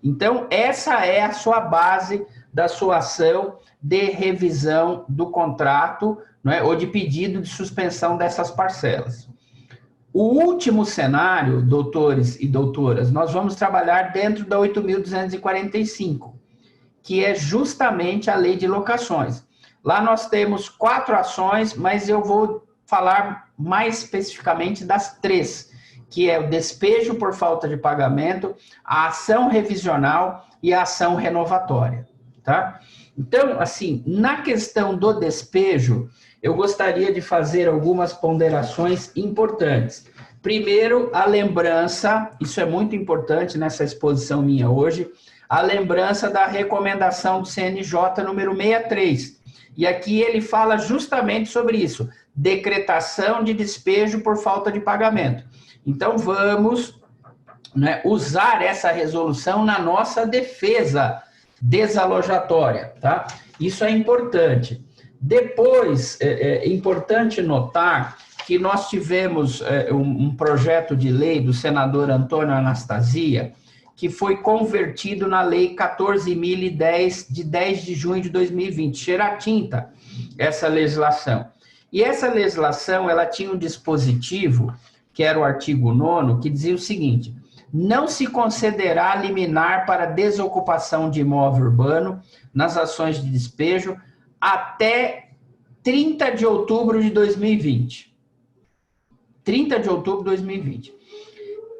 Então, essa é a sua base da sua ação de revisão do contrato, não é, ou de pedido de suspensão dessas parcelas. O último cenário, doutores e doutoras, nós vamos trabalhar dentro da 8.245, que é justamente a lei de locações. Lá nós temos 4 ações, mas eu vou falar mais especificamente das 3, que é o despejo por falta de pagamento, a ação revisional e a ação renovatória, tá? Então, assim, na questão do despejo, eu gostaria de fazer algumas ponderações importantes. Primeiro, a lembrança, isso é muito importante nessa exposição minha hoje, a lembrança da recomendação do CNJ número 63. E aqui ele fala justamente sobre isso, decretação de despejo por falta de pagamento. Então, vamos, né, usar essa resolução na nossa defesa desalojatória, tá? Isso é importante. Depois, é importante notar que nós tivemos um projeto de lei do senador Antônio Anastasia, que foi convertido na Lei 14.010, de 10 de junho de 2020. Cheira a tinta essa legislação. E essa legislação, ela tinha um dispositivo, que era o artigo 9º, que dizia o seguinte: não se concederá liminar para desocupação de imóvel urbano nas ações de despejo até 30 de outubro de 2020. 30 de outubro de 2020.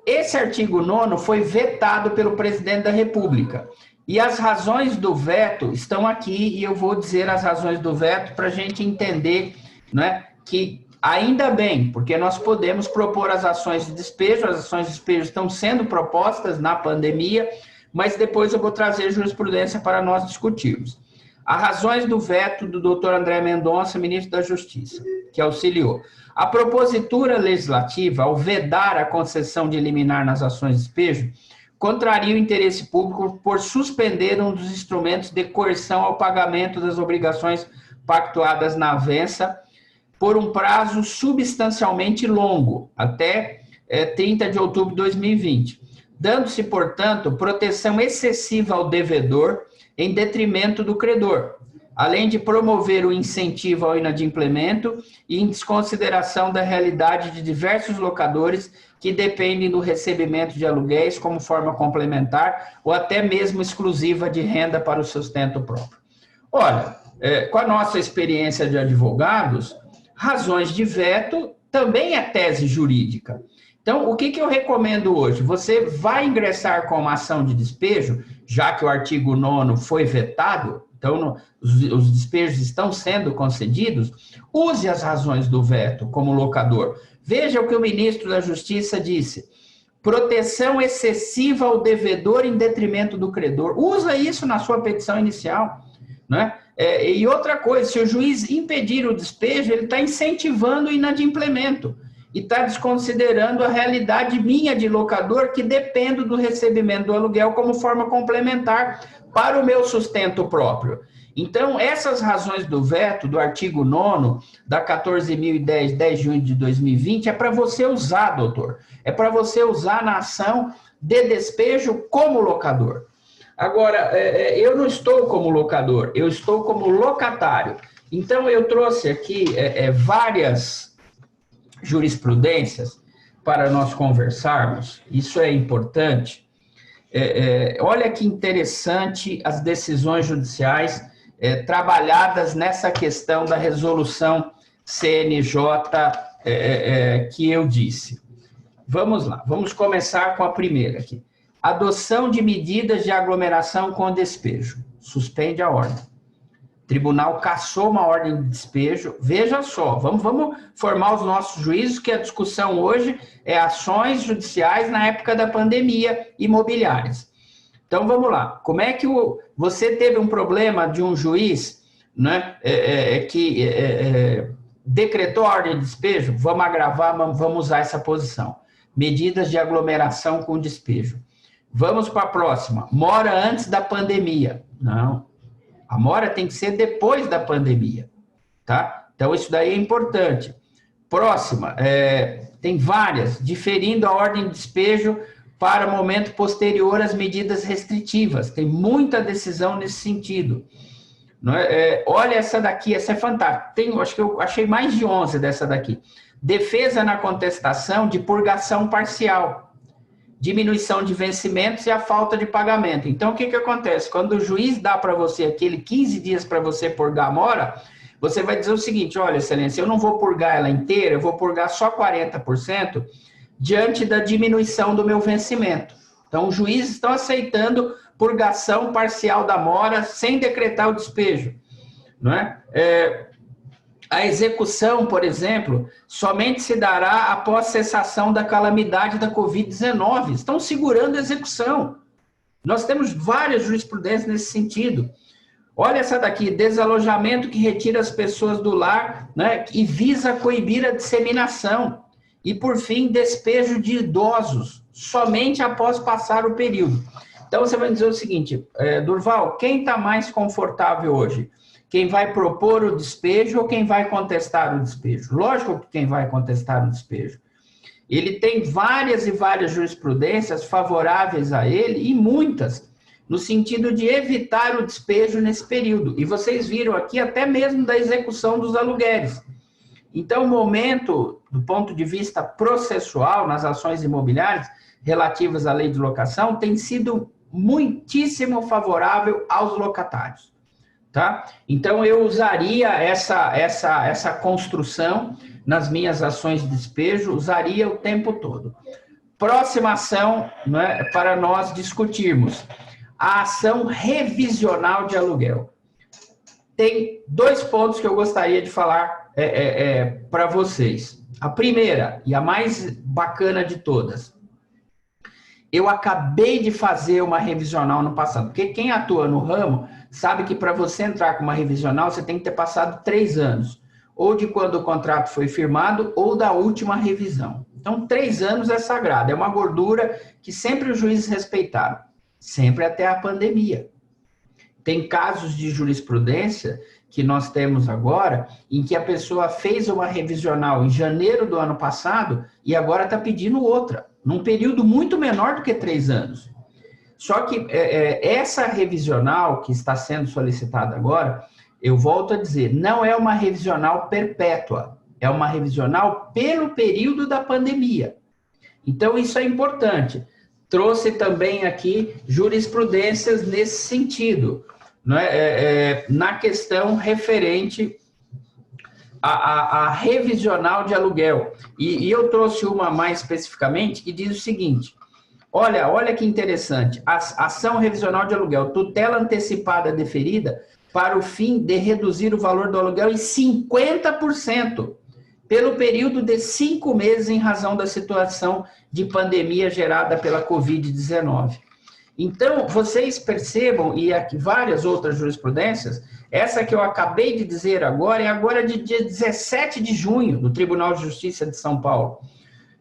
Esse artigo 9º foi vetado pelo presidente da República. E as razões do veto estão aqui, e eu vou dizer as razões do veto para a gente entender, né, que ainda bem, porque nós podemos propor as ações de despejo estão sendo propostas na pandemia, mas depois eu vou trazer jurisprudência para nós discutirmos. As razões do veto do doutor André Mendonça, ministro da Justiça, que auxiliou. A propositura legislativa, ao vedar a concessão de liminar nas ações de despejo, contraria o interesse público por suspender um dos instrumentos de coerção ao pagamento das obrigações pactuadas na avença por um prazo substancialmente longo, até 30 de outubro de 2020, dando-se, portanto, proteção excessiva ao devedor em detrimento do credor, além de promover o incentivo ao inadimplemento e em desconsideração da realidade de diversos locadores que dependem do recebimento de aluguéis como forma complementar ou até mesmo exclusiva de renda para o sustento próprio. Olha, com a nossa experiência de advogados, razões de veto também é tese jurídica. Então, o que eu recomendo hoje? Você vai ingressar com uma ação de despejo, já que o artigo 9º foi vetado, então os despejos estão sendo concedidos, use as razões do veto como locador. Veja o que o ministro da Justiça disse: proteção excessiva ao devedor em detrimento do credor. Usa isso na sua petição inicial, né? E outra coisa, se o juiz impedir o despejo, ele está incentivando o inadimplemento e está desconsiderando a realidade minha de locador, que dependo do recebimento do aluguel como forma complementar para o meu sustento próprio. Então, essas razões do veto, do artigo 9º, da 14.010, 10 de junho de 2020, é para você usar, doutor. É para você usar na ação de despejo como locador. Agora, eu não estou como locador, eu estou como locatário. Então, eu trouxe aqui várias jurisprudências para nós conversarmos. Isso é importante. Olha que interessante as decisões judiciais trabalhadas nessa questão da resolução CNJ que eu disse. Vamos lá, vamos começar com a primeira aqui. Adoção de medidas de aglomeração com despejo. Suspende a ordem. Tribunal cassou uma ordem de despejo. Veja só, vamos formar os nossos juízos, que a discussão hoje é ações judiciais na época da pandemia imobiliárias. Então, vamos lá. Como é que você teve um problema de um juiz, né, que decretou a ordem de despejo? Vamos agravar, vamos usar essa posição. Medidas de aglomeração com despejo. Vamos para a próxima. Mora antes da pandemia. Não. A mora tem que ser depois da pandemia, tá? Então, isso daí é importante. Próxima, tem várias, diferindo a ordem de despejo para momento posterior às medidas restritivas. Tem muita decisão nesse sentido. Não é? Olha essa daqui, essa é fantástica. Acho que eu achei mais de 11 dessa daqui. Defesa na contestação de purgação parcial. Diminuição de vencimentos e a falta de pagamento. Então, o que acontece? Quando o juiz dá para você aquele 15 dias para você purgar a mora, você vai dizer o seguinte: olha, excelência, eu não vou purgar ela inteira, eu vou purgar só 40% diante da diminuição do meu vencimento. Então, os juízes estão aceitando purgação parcial da mora sem decretar o despejo, não é? A execução, por exemplo, somente se dará após cessação da calamidade da Covid-19. Estão segurando a execução. Nós temos várias jurisprudências nesse sentido. Olha essa daqui, desalojamento que retira as pessoas do lar, né, e visa coibir a disseminação. E, por fim, despejo de idosos, somente após passar o período. Então, você vai dizer o seguinte, Durval, quem está mais confortável hoje? Quem vai propor o despejo ou quem vai contestar o despejo? Lógico que quem vai contestar o despejo. Ele tem várias e várias jurisprudências favoráveis a ele, e muitas, no sentido de evitar o despejo nesse período. E vocês viram aqui até mesmo da execução dos aluguéis. Então, o momento, do ponto de vista processual, nas ações imobiliárias relativas à lei de locação, tem sido muitíssimo favorável aos locatários. Tá? Então, eu usaria essa construção nas minhas ações de despejo, usaria o tempo todo. Próxima ação, né, para nós discutirmos, a ação revisional de aluguel. Tem 2 pontos que eu gostaria de falar para vocês. A primeira, e a mais bacana de todas, eu acabei de fazer uma revisional no passado, porque quem atua no ramo sabe que para você entrar com uma revisional, você tem que ter passado 3 anos, ou de quando o contrato foi firmado, ou da última revisão. Então, 3 anos é sagrado, é uma gordura que sempre os juízes respeitaram, sempre até a pandemia. Tem casos de jurisprudência que nós temos agora, em que a pessoa fez uma revisional em janeiro do ano passado e agora está pedindo outra, num período muito menor do que 3 anos. Só que essa revisional que está sendo solicitada agora, eu volto a dizer, não é uma revisional perpétua, é uma revisional pelo período da pandemia. Então, isso é importante. Trouxe também aqui jurisprudências nesse sentido, né? Na questão referente a revisional de aluguel. E eu trouxe uma mais especificamente que diz o seguinte, olha que interessante, ação revisional de aluguel, tutela antecipada deferida para o fim de reduzir o valor do aluguel em 50%, pelo período de 5 meses em razão da situação de pandemia gerada pela Covid-19. Então, vocês percebam, e aqui várias outras jurisprudências, essa que eu acabei de dizer agora, é agora de dia 17 de junho, do Tribunal de Justiça de São Paulo.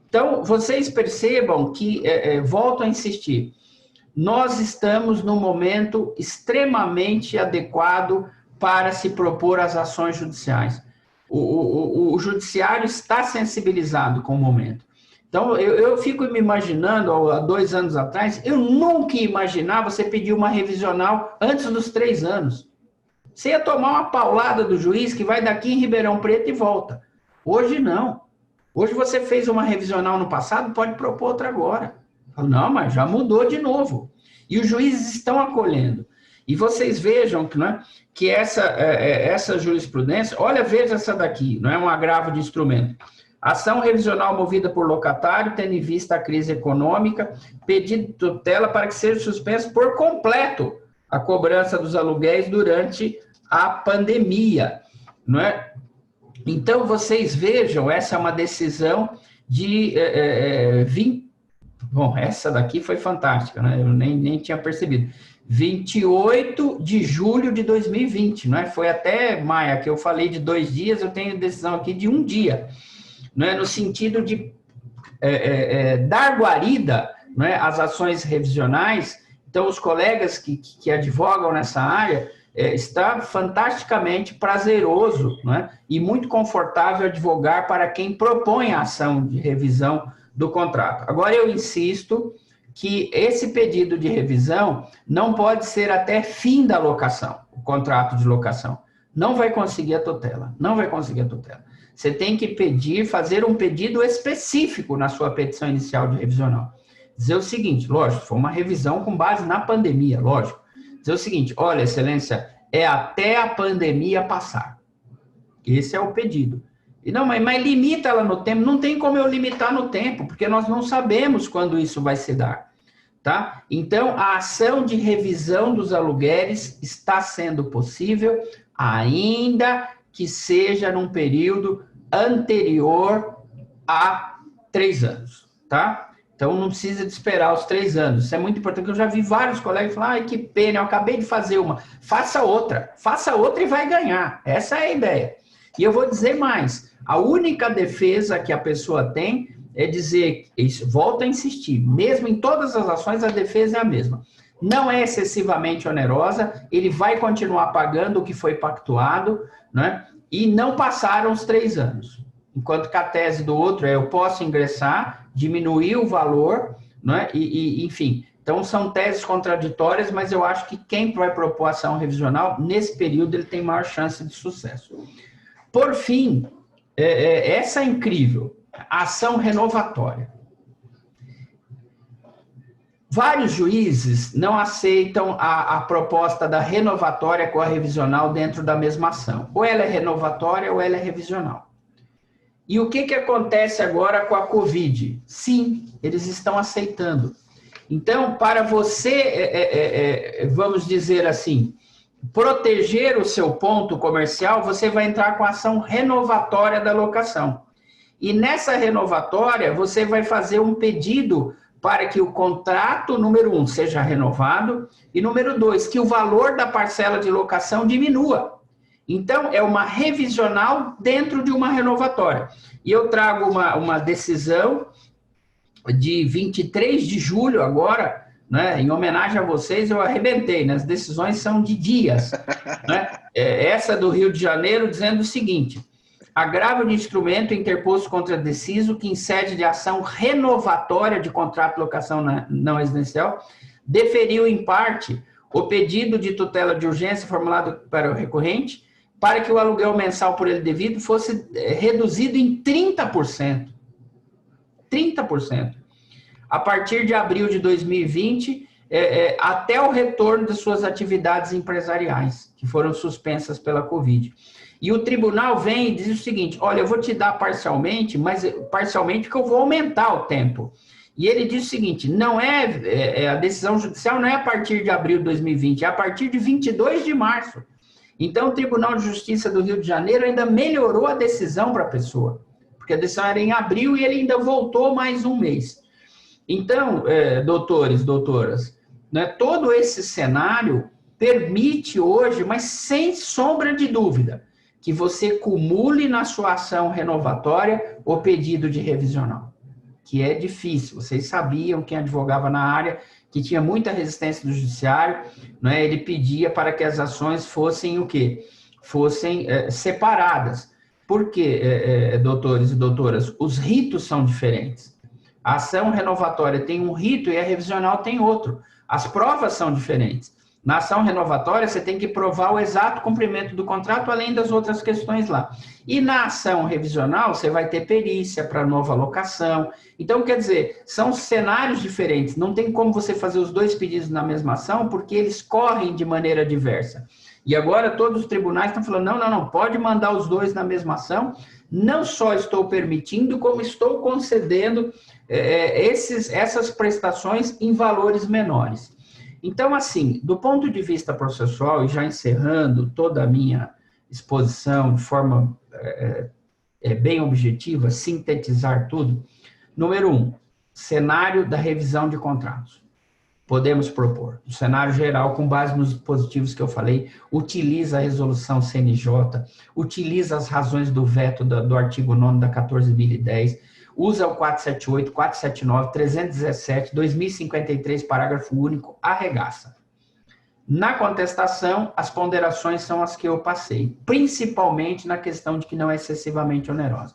Então, vocês percebam que, volto a insistir, nós estamos num momento extremamente adequado para se propor as ações judiciais. O judiciário está sensibilizado com o momento. Então, eu fico me imaginando, há 2 anos atrás, eu nunca ia imaginar você pedir uma revisional antes dos 3 anos. Você ia tomar uma paulada do juiz que vai daqui em Ribeirão Preto e volta. Hoje não. Hoje você fez uma revisional no passado, pode propor outra agora. Não, mas já mudou de novo. E os juízes estão acolhendo. E vocês vejam que essa jurisprudência, veja essa daqui, não é um agravo de instrumento. Ação revisional movida por locatário, tendo em vista a crise econômica, pedido de tutela para que seja suspenso por completo a cobrança dos aluguéis durante a pandemia, não é? Então, vocês vejam, essa é uma decisão de 20... Bom, essa daqui foi fantástica, né? Eu nem tinha percebido. 28 de julho de 2020, não é? Foi até, Maia, que eu falei de 2 dias, eu tenho decisão aqui de 1 dia, não é? No sentido de dar guarida, não é? Às ações revisionais. Então, os colegas que advogam nessa área, está fantasticamente prazeroso, não é? E muito confortável advogar para quem propõe a ação de revisão do contrato. Agora, eu insisto que esse pedido de revisão não pode ser até fim da locação, o contrato de locação. Não vai conseguir a tutela, não vai conseguir a tutela. Você tem que fazer um pedido específico na sua petição inicial de revisional. Dizer o seguinte, lógico, foi uma revisão com base na pandemia, lógico. Dizer o seguinte, olha, excelência, é até a pandemia passar. Esse é o pedido. E não, mas limita ela no tempo. Não tem como eu limitar no tempo, porque nós não sabemos quando isso vai se dar. Tá? Então, a ação de revisão dos aluguéis está sendo possível, ainda que seja num período anterior a 3 anos. Tá? Então, não precisa de esperar os 3 anos. Isso é muito importante, eu já vi vários colegas falar, ai, que pena, eu acabei de fazer uma. Faça outra e vai ganhar. Essa é a ideia. E eu vou dizer mais, a única defesa que a pessoa tem é dizer, isso, volto a insistir, mesmo em todas as ações, a defesa é a mesma. Não é excessivamente onerosa, ele vai continuar pagando o que foi pactuado, né? E não passaram os 3 anos. Enquanto que a tese do outro é, eu posso ingressar, diminuir o valor, né? Enfim, então são teses contraditórias, mas eu acho que quem vai propor ação revisional, nesse período, ele tem maior chance de sucesso. Por fim, essa é incrível, ação renovatória. Vários juízes não aceitam a proposta da renovatória com a revisional dentro da mesma ação. Ou ela é renovatória ou ela é revisional. E o que acontece agora com a Covid? Sim, eles estão aceitando. Então, para você, vamos dizer assim, proteger o seu ponto comercial, você vai entrar com a ação renovatória da locação. E nessa renovatória, você vai fazer um pedido para que o contrato, número 1, seja renovado, e número 2, que o valor da parcela de locação diminua. Então, é uma revisional dentro de uma renovatória. E eu trago uma decisão de 23 de julho agora, né, em homenagem a vocês, eu arrebentei, né, as decisões são de dias. Né? Essa do Rio de Janeiro dizendo o seguinte: agravo de instrumento interposto contra deciso que, em sede de ação renovatória de contrato de locação não residencial, deferiu em parte o pedido de tutela de urgência formulado para o recorrente, para que o aluguel mensal por ele devido fosse reduzido em 30%. 30%. A partir de abril de 2020, até o retorno de suas atividades empresariais, que foram suspensas pela Covid. E o tribunal vem e diz o seguinte: olha, eu vou te dar parcialmente, mas parcialmente porque eu vou aumentar o tempo. E ele diz o seguinte: não a decisão judicial não é a partir de abril de 2020, é a partir de 22 de março. Então, o Tribunal de Justiça do Rio de Janeiro ainda melhorou a decisão para a pessoa, porque a decisão era em abril e ele ainda voltou mais um mês. Então, doutores, doutoras, né, todo esse cenário permite hoje, mas sem sombra de dúvida, que você cumule na sua ação renovatória o pedido de revisional, que é difícil. Vocês sabiam, quem advogava na área, que tinha muita resistência do judiciário, né? Ele pedia para que as ações fossem o quê? Fossem separadas. Por quê, doutores e doutoras? Os ritos são diferentes. A ação renovatória tem um rito e a revisional tem outro. As provas são diferentes. Na ação renovatória, você tem que provar o exato cumprimento do contrato, além das outras questões lá. E na ação revisional, você vai ter perícia para nova locação. Então, quer dizer, são cenários diferentes. Não tem como você fazer os dois pedidos na mesma ação, porque eles correm de maneira diversa. E agora todos os tribunais estão falando, não, pode mandar os dois na mesma ação. Não só estou permitindo, como estou concedendo essas prestações em valores menores. Então, assim, do ponto de vista processual, e já encerrando toda a minha exposição de forma bem objetiva, sintetizar tudo, número 1, cenário da revisão de contratos. Podemos propor, no cenário geral, com base nos dispositivos que eu falei, utiliza a resolução CNJ, utiliza as razões do veto do artigo 9º da 14.010, usa o 478, 479, 317, 2053, parágrafo único, arregaça. Na contestação, as ponderações são as que eu passei, principalmente na questão de que não é excessivamente onerosa.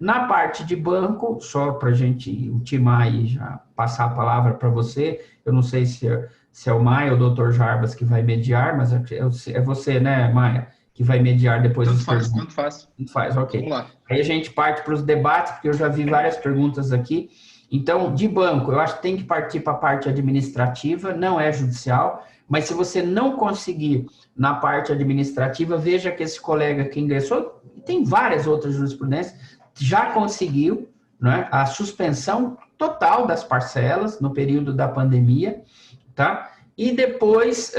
Na parte de banco, só para a gente ultimar e já passar a palavra para você, eu não sei se é o Maia ou o doutor Jarbas que vai mediar, mas é você, né, Maia, que vai mediar depois dos perguntas. Tanto faz. Tanto faz, ok. Vamos lá. Aí a gente parte para os debates, porque eu já vi várias perguntas aqui. Então, de banco, eu acho que tem que partir para a parte administrativa, não é judicial, mas se você não conseguir na parte administrativa, veja que esse colega que ingressou, e tem várias outras jurisprudências, já conseguiu, né, a suspensão total das parcelas no período da pandemia, tá? E depois,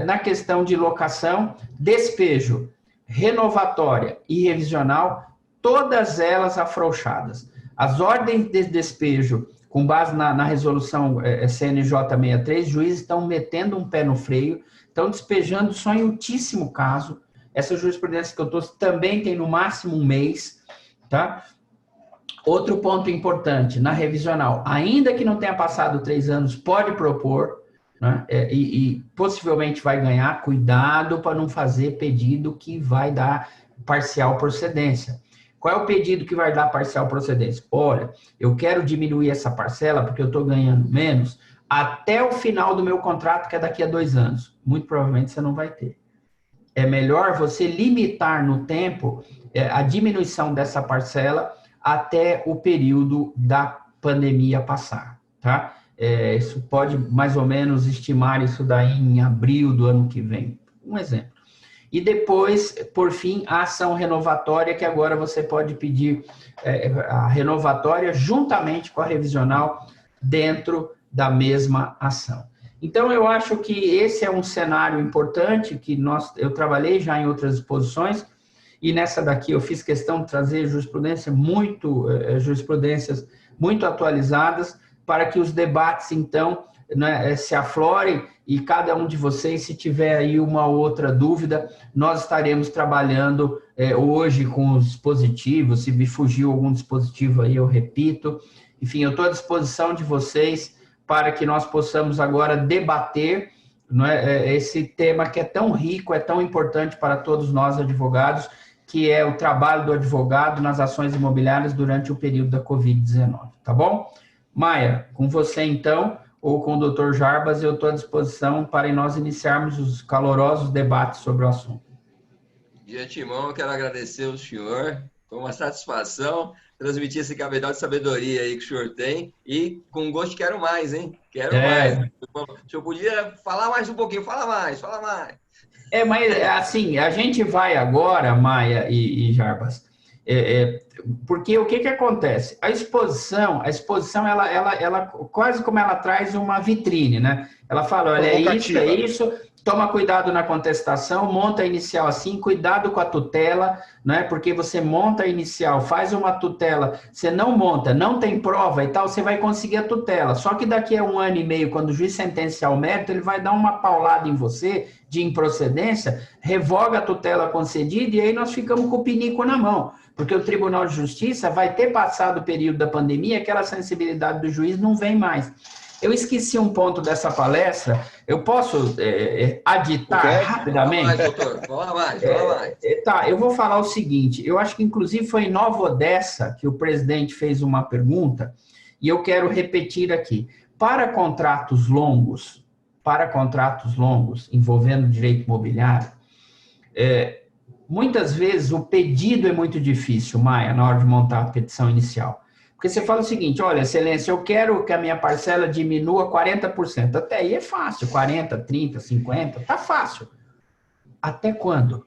na questão de locação, despejo, renovatória e revisional, todas elas afrouxadas. As ordens de despejo, com base na resolução CNJ 63, juízes estão metendo um pé no freio, estão despejando só em ultíssimo caso. Essa jurisprudência que eu trouxe também tem no máximo um mês, tá? Outro ponto importante, na revisional, ainda que não tenha passado 3 anos, pode propor, né? E possivelmente vai ganhar, cuidado para não fazer pedido que vai dar parcial procedência. Qual é o pedido que vai dar parcial procedência? Olha, eu quero diminuir essa parcela porque eu estou ganhando menos até o final do meu contrato, que é daqui a 2 anos. Muito provavelmente você não vai ter. É melhor você limitar no tempo a diminuição dessa parcela até o período da pandemia passar, tá? Isso pode mais ou menos estimar isso daí em abril do ano que vem. Um exemplo. E depois, por fim, a ação renovatória, que agora você pode pedir a renovatória juntamente com a revisional dentro da mesma ação. Então, eu acho que esse é um cenário importante que eu trabalhei já em outras exposições, e nessa daqui eu fiz questão de trazer jurisprudências muito atualizadas para que os debates, então, né, se aflorem e cada um de vocês, se tiver aí uma outra dúvida, nós estaremos trabalhando hoje com os dispositivos. Se me fugiu algum dispositivo aí, eu repito. Enfim, eu estou à disposição de vocês para que nós possamos agora debater, né, esse tema que é tão rico, é tão importante para todos nós advogados, que é o trabalho do advogado nas ações imobiliárias durante o período da Covid-19, tá bom? Maia, com você então, ou com o Dr. Jarbas, eu estou à disposição para nós iniciarmos os calorosos debates sobre o assunto. De antemão, eu quero agradecer ao senhor, foi uma satisfação transmitir esse cabedal de sabedoria aí que o senhor tem, e com gosto quero mais, hein? Quero mais. O senhor podia falar mais um pouquinho, fala mais. Mas assim, a gente vai agora, Maia e Jarbas, porque o que acontece? A exposição, ela quase como ela traz uma vitrine, né? Ela fala, olha, é isso, toma cuidado na contestação, monta a inicial assim, cuidado com a tutela, né? Porque você monta a inicial, faz uma tutela, você não monta, não tem prova e tal, você vai conseguir a tutela. Só que daqui a 1 ano e meio, quando o juiz sentenciar o mérito, ele vai dar uma paulada em você de improcedência, revoga a tutela concedida e aí nós ficamos com o pinico na mão. Porque o Tribunal de Justiça vai ter passado o período da pandemia, aquela sensibilidade do juiz não vem mais. Eu esqueci um ponto dessa palestra, eu posso aditar rapidamente? Fala mais. Tá, eu vou falar o seguinte, eu acho que inclusive foi em Nova Odessa que o presidente fez uma pergunta, e eu quero repetir aqui. Para contratos longos envolvendo direito imobiliário, muitas vezes o pedido é muito difícil, Maia, na hora de montar a petição inicial. Porque você fala o seguinte, olha, excelência, eu quero que a minha parcela diminua 40%. Até aí é fácil, 40, 30, 50, tá fácil. Até quando?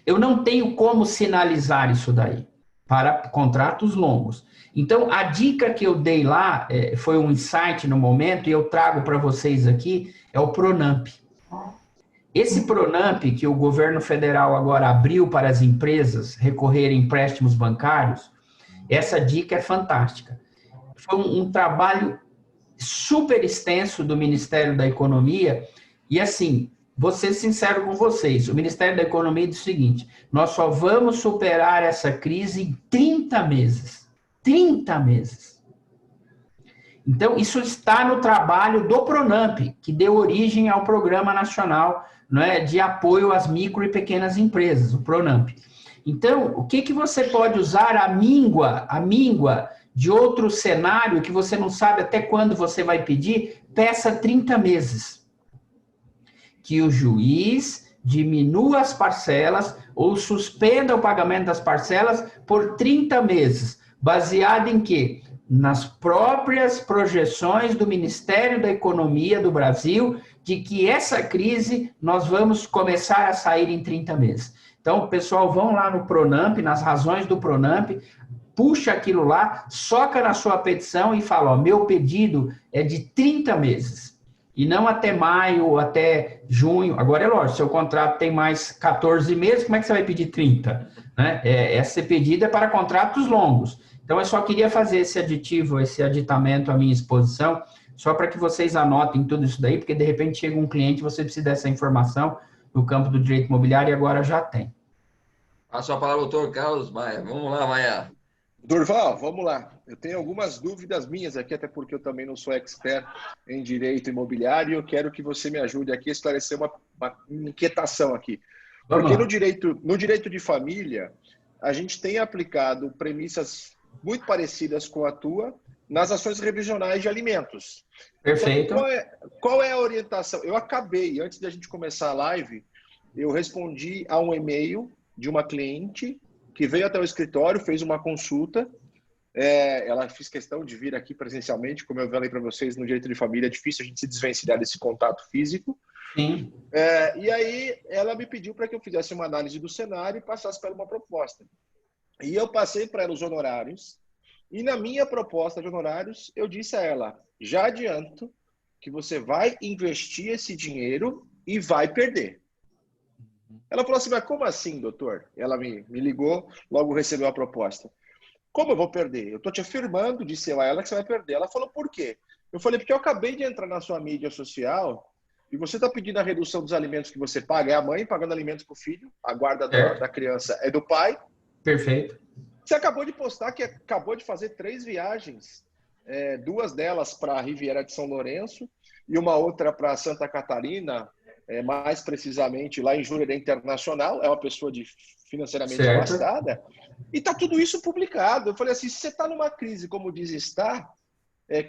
Eu não tenho como sinalizar isso daí para contratos longos. Então, a dica que eu dei lá, foi um insight no momento, e eu trago para vocês aqui, é o Pronamp. Esse Pronamp que o governo federal agora abriu para as empresas recorrerem a empréstimos bancários, essa dica é fantástica. Foi um trabalho super extenso do Ministério da Economia, e assim, vou ser sincero com vocês, o Ministério da Economia diz o seguinte, nós só vamos superar essa crise em 30 meses. 30 meses. Então, isso está no trabalho do Pronamp, que deu origem ao Programa Nacional, né, de Apoio às Micro e Pequenas Empresas, o Pronamp. Então, o que você pode usar a míngua de outro cenário que você não sabe até quando você vai pedir? Peça 30 meses. Que o juiz diminua as parcelas ou suspenda o pagamento das parcelas por 30 meses. Baseado em quê? Nas próprias projeções do Ministério da Economia do Brasil, de que essa crise nós vamos começar a sair em 30 meses. Então, pessoal, vão lá no Pronamp, nas razões do Pronamp, puxa aquilo lá, soca na sua petição e fala, ó, meu pedido é de 30 meses. E não até maio ou até junho. Agora é lógico, seu contrato tem mais 14 meses, como é que você vai pedir 30? Né? Esse pedido é para contratos longos. Então, eu só queria fazer esse aditivo, esse aditamento à minha exposição, só para que vocês anotem tudo isso daí, porque de repente chega um cliente, você precisa dessa informação no campo do direito imobiliário e agora já tem. Passo a palavra ao doutor Carlos Maia. Vamos lá, Maia. Durval, vamos lá. Eu tenho algumas dúvidas minhas aqui, até porque eu também não sou expert em direito imobiliário, e eu quero que você me ajude aqui a esclarecer uma inquietação aqui. Porque no direito de família, a gente tem aplicado premissas muito parecidas com a tua nas ações revisionais de alimentos. Perfeito. Então, qual é a orientação? Eu acabei, antes da gente começar a live, eu respondi a um e-mail de uma cliente que veio até o escritório, fez uma consulta. Ela fez questão de vir aqui presencialmente, como eu falei para vocês, no direito de família é difícil a gente se desvencilhar desse contato físico. Sim. E aí ela me pediu para que eu fizesse uma análise do cenário e passasse para ela uma proposta. E eu passei para ela os honorários, e na minha proposta de honorários, eu disse a ela, já adianto que você vai investir esse dinheiro e vai perder. Ela falou assim, mas como assim, doutor? Ela me ligou, logo recebeu a proposta. Como eu vou perder? Eu estou te afirmando, disse eu a ela, que você vai perder. Ela falou, por quê? Eu falei, porque eu acabei de entrar na sua mídia social e você está pedindo a redução dos alimentos que você paga. É a mãe pagando alimentos para o filho, a guarda da criança é do pai. Perfeito. Você acabou de postar que acabou de fazer 3 viagens, 2 delas para a Riviera de São Lourenço e uma outra para Santa Catarina, mais precisamente lá em Jurerê Internacional. É uma pessoa financeiramente abastada. E está tudo isso publicado. Eu falei assim, se você está numa crise como diz estar,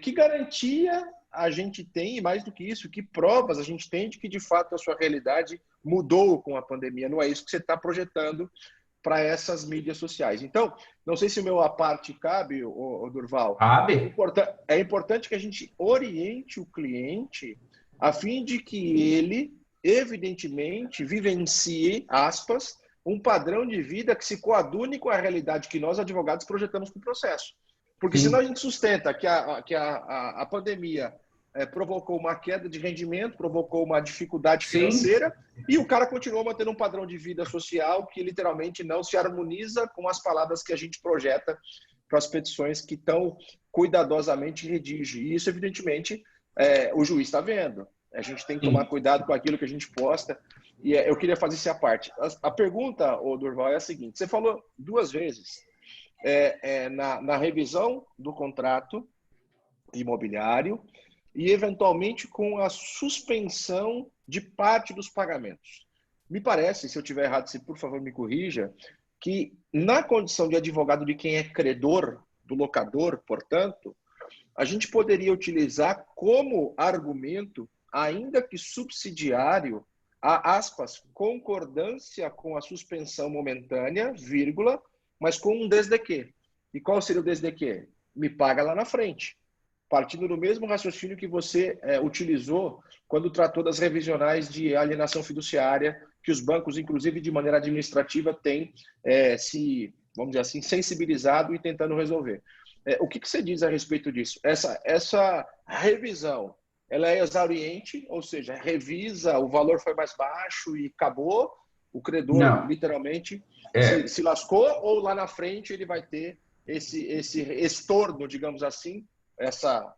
que garantia a gente tem, e mais do que isso, que provas a gente tem de que de fato a sua realidade mudou com a pandemia? Não é isso que você está projetando para essas mídias sociais. Então, não sei se o meu à parte cabe, Durval. Cabe. É importante que a gente oriente o cliente a fim de que ele, evidentemente, vivencie, aspas, um padrão de vida que se coadune com a realidade que nós, advogados, projetamos para o processo. Porque senão a gente sustenta que a pandemia provocou uma queda de rendimento, provocou uma dificuldade financeira, e o cara continuou mantendo um padrão de vida social que literalmente não se harmoniza com as palavras que a gente projeta para as petições que tão cuidadosamente redige. E isso, evidentemente, o juiz está vendo. A gente tem que tomar cuidado com aquilo que a gente posta. E eu queria fazer isso à parte. A pergunta, Durval, é a seguinte. Você falou 2 vezes na revisão do contrato imobiliário e, eventualmente, com a suspensão de parte dos pagamentos. Me parece, se eu estiver errado, se por favor me corrija, que na condição de advogado de quem é credor, do locador, portanto, a gente poderia utilizar como argumento, ainda que subsidiário, a, aspas, concordância com a suspensão momentânea, vírgula, mas com um desde que. E qual seria o desde que? Me paga lá na frente. Partindo do mesmo raciocínio que você utilizou quando tratou das revisionais de alienação fiduciária, que os bancos, inclusive de maneira administrativa, têm se, vamos dizer assim, sensibilizado e tentando resolver. O que você diz a respeito disso? Essa revisão, ela é exauriente, ou seja, revisa, o valor foi mais baixo e acabou, o credor literalmente se lascou, ou lá na frente ele vai ter esse estorno, digamos assim,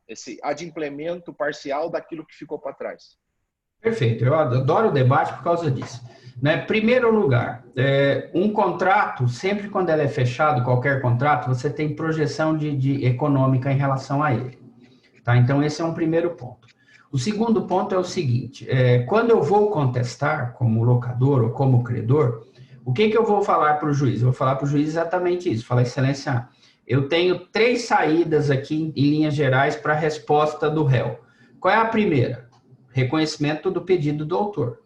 esse adimplemento parcial daquilo que ficou para trás? Perfeito, eu adoro o debate por causa disso. Né? Primeiro lugar, um contrato, sempre quando ele é fechado, qualquer contrato, você tem projeção de econômica em relação a ele. Tá? Então, esse é um primeiro ponto. O segundo ponto é o seguinte, quando eu vou contestar como locador ou como credor, o que eu vou falar para o juiz? Eu vou falar para o juiz exatamente isso, falar, excelência, eu tenho 3 saídas aqui em linhas gerais para a resposta do réu. Qual é a primeira? Reconhecimento do pedido do autor.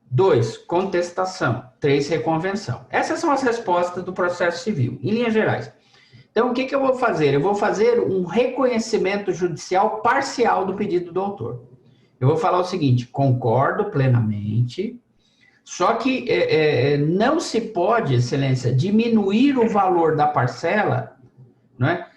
2, contestação. 3, reconvenção. Essas são as respostas do processo civil, em linhas gerais. Então, o que eu vou fazer? Eu vou fazer um reconhecimento judicial parcial do pedido do autor. Eu vou falar o seguinte, concordo plenamente, só que não se pode, excelência, diminuir o valor da parcela, não é?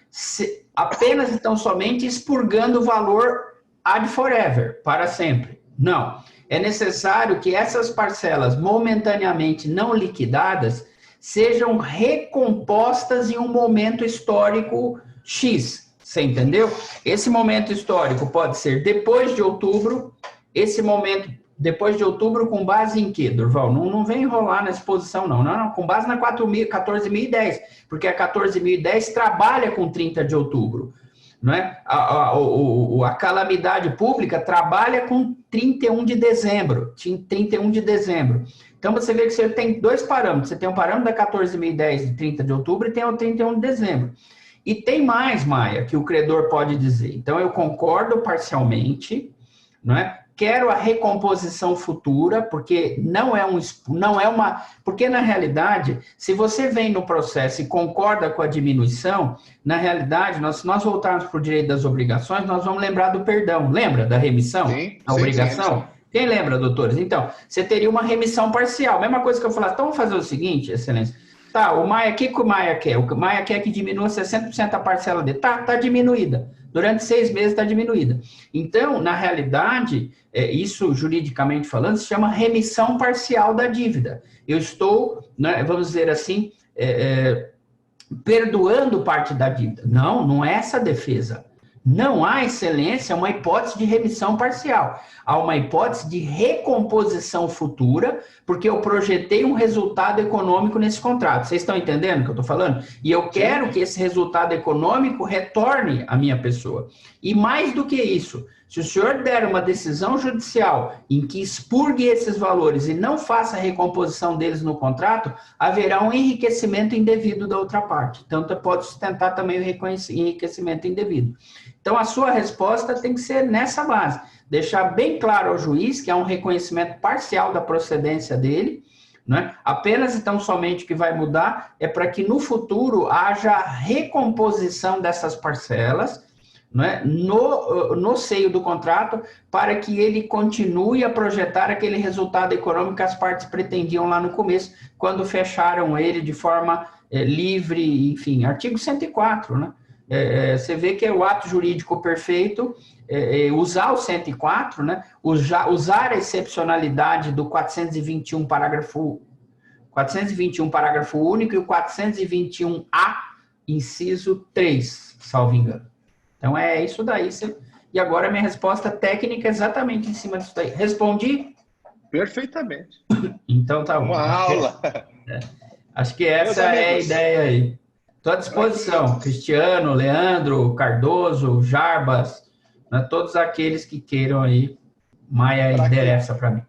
Apenas, então, somente expurgando o valor ad forever, para sempre. Não. É necessário que essas parcelas momentaneamente não liquidadas sejam recompostas em um momento histórico X. Você entendeu? Esse momento histórico pode ser depois de outubro, esse momento depois de outubro com base em quê, Durval? Não vem enrolar nessa posição, não. Não, com base na 14.010, porque a 14.010 trabalha com 30 de outubro. Não é? A calamidade pública trabalha com 31 de dezembro. 31 de dezembro. Então, você vê que você tem dois parâmetros. Você tem o parâmetro da 14.010 de 30 de outubro e tem o 31 de dezembro. E tem mais, Maia, que o credor pode dizer. Então, eu concordo parcialmente, não é? Quero a recomposição futura, porque porque na realidade, se você vem no processo e concorda com a diminuição, na realidade, se nós voltarmos para o direito das obrigações, nós vamos lembrar do perdão. Lembra da remissão? Sim, a obrigação? Sim. Quem lembra, doutores? Então, você teria uma remissão parcial. Mesma coisa que eu falar, então vamos fazer o seguinte, excelência. Tá, o Maia, o que o Maia quer? O Maia quer que diminua 60% a parcela dele. Tá diminuída. Durante 6 meses está diminuída. Então, na realidade, isso juridicamente falando, se chama remissão parcial da dívida. Eu estou, né, vamos dizer assim, perdoando parte da dívida. Não é essa a defesa. Não há, excelência, uma hipótese de remissão parcial. Há uma hipótese de recomposição futura, porque eu projetei um resultado econômico nesse contrato. Vocês estão entendendo o que eu estou falando? E eu quero que esse resultado econômico retorne à minha pessoa. E mais do que isso, se o senhor der uma decisão judicial em que expurgue esses valores e não faça a recomposição deles no contrato, haverá um enriquecimento indevido da outra parte. Então, pode sustentar também o enriquecimento indevido. Então, a sua resposta tem que ser nessa base. Deixar bem claro ao juiz que há um reconhecimento parcial da procedência dele, né? Apenas então somente o que vai mudar é para que no futuro haja recomposição dessas parcelas, né? No seio do contrato, para que ele continue a projetar aquele resultado econômico que as partes pretendiam lá no começo, quando fecharam ele de forma livre, enfim, artigo 104, né? Você vê que é o ato jurídico perfeito, usar o 104, né? Usar a excepcionalidade do 421 parágrafo único e o 421A, inciso 3, salvo engano. Então, é isso daí. E agora, minha resposta técnica é exatamente em cima disso daí. Respondi? Perfeitamente. Então, tá bom. Uma aula. Acho que essa é a ideia aí. Estou à disposição. Cristiano, Leandro, Cardoso, Jarbas, né, todos aqueles que queiram aí, Maia endereça para mim.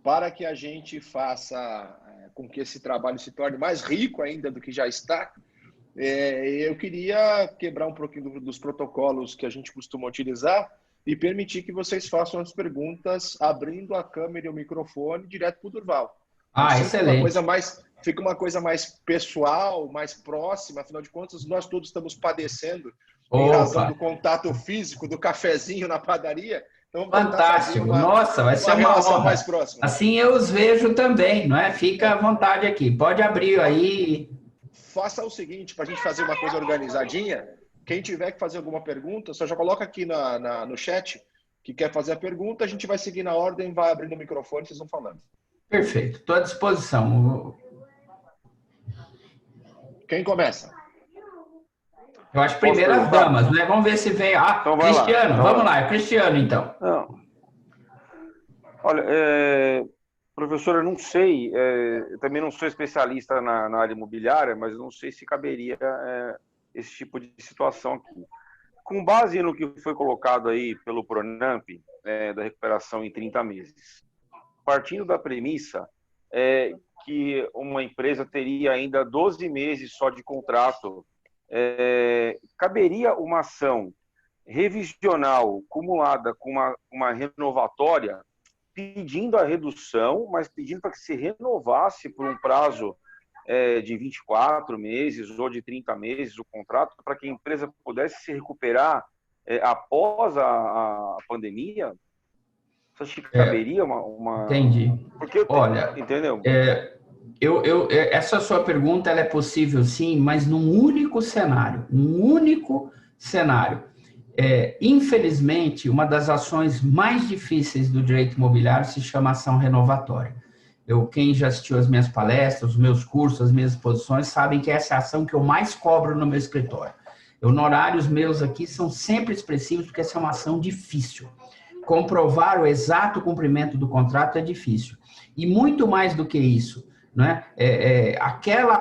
Para que a gente faça com que esse trabalho se torne mais rico ainda do que já está, eu queria quebrar um pouquinho dos protocolos que a gente costuma utilizar e permitir que vocês façam as perguntas abrindo a câmera e o microfone direto para o Durval. Ah, excelente. Fica uma coisa mais pessoal, mais próxima, afinal de contas, nós todos estamos padecendo em razão do contato físico, do cafezinho na padaria. Então, fantástico. Nossa, vai ser uma honra. Mais próxima. Assim eu os vejo também, não é? Fica à vontade aqui. Pode abrir aí. Faça o seguinte, para a gente fazer uma coisa organizadinha, quem tiver que fazer alguma pergunta, só já coloca aqui no chat que quer fazer a pergunta, a gente vai seguir na ordem, vai abrindo o microfone, vocês vão falando. Perfeito, estou à disposição. Quem começa? Eu acho primeiro as damas, né? Vamos ver se vem. Então Cristiano, vamos lá, é Cristiano, então. Não. Olha, professor, eu não sei, eu também não sou especialista na área imobiliária, mas eu não sei se caberia esse tipo de situação aqui. Com base no que foi colocado aí pelo Pronamp, da recuperação em 30 meses, partindo da premissa que uma empresa teria ainda 12 meses só de contrato, caberia uma ação revisional cumulada com uma renovatória, pedindo a redução, mas pedindo para que se renovasse por um prazo de 24 meses ou de 30 meses o contrato, para que a empresa pudesse se recuperar após a pandemia? Você acha que caberia uma... Entendi. Porque olha, entendeu? Essa sua pergunta ela é possível, sim, mas num único cenário. Infelizmente, uma das ações mais difíceis do direito imobiliário se chama ação renovatória. quem já assistiu às minhas palestras, os meus cursos, as minhas exposições, sabem que essa é a ação que eu mais cobro no meu escritório. Honorários meus aqui são sempre expressivos, porque essa é uma ação difícil. Comprovar o exato cumprimento do contrato é difícil. E muito mais do que isso, né? Aquela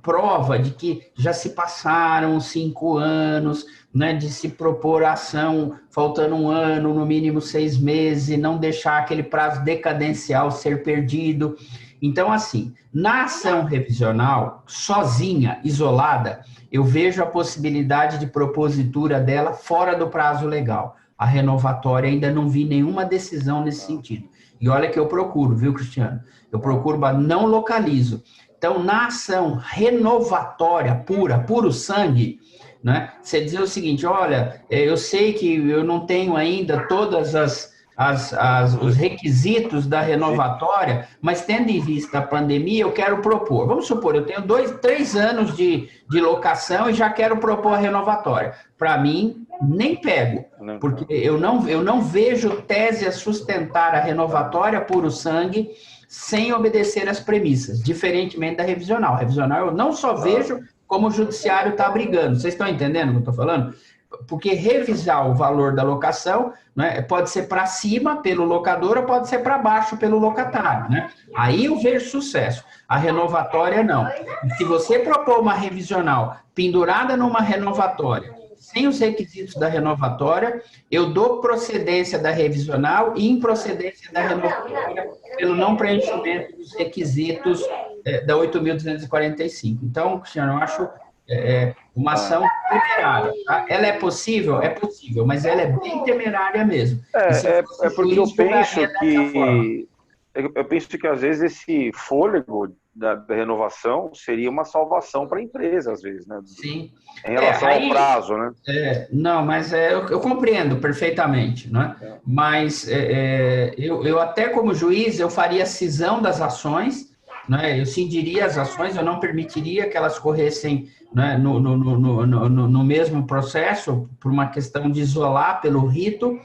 prova de que já se passaram 5 anos, né, de se propor a ação faltando 1 ano, no mínimo 6 meses, e não deixar aquele prazo decadencial ser perdido. Então, assim, na ação revisional, sozinha, isolada, eu vejo a possibilidade de propositura dela fora do prazo legal. A renovatória, ainda não vi nenhuma decisão nesse sentido. E olha que eu procuro, viu, Cristiano? Eu procuro, mas não localizo. Então, na ação renovatória pura, puro sangue, né? Você dizer o seguinte, olha, eu sei que eu não tenho ainda todas os requisitos da renovatória, mas tendo em vista a pandemia, eu quero propor. Vamos supor, eu tenho 3 anos de locação e já quero propor a renovatória. Para mim, nem pego, porque eu não vejo tese a sustentar a renovatória puro sangue sem obedecer às premissas, diferentemente da revisional. A revisional eu não só vejo como o judiciário está brigando. Vocês estão entendendo o que eu estou falando? Porque revisar o valor da locação, né, pode ser para cima pelo locador ou pode ser para baixo pelo locatário, né? Aí eu vejo sucesso. A renovatória, não. Se você propor uma revisional pendurada numa renovatória, sem os requisitos da renovatória, eu dou procedência da revisional e improcedência da renovatória pelo não preenchimento dos requisitos da 8.245. Então, Cristiano, eu acho uma ação temerária. Tá? Ela é possível? É possível, mas ela é bem temerária mesmo. Porque eu penso que às vezes esse fôlego da renovação seria uma salvação para a empresa, às vezes, né? Sim. Em relação ao prazo, né? Não, mas eu compreendo perfeitamente, né? Mas eu até como juiz, eu faria cisão das ações, né? Eu cindiria as ações, eu não permitiria que elas corressem, né, no mesmo processo, por uma questão de isolar pelo rito.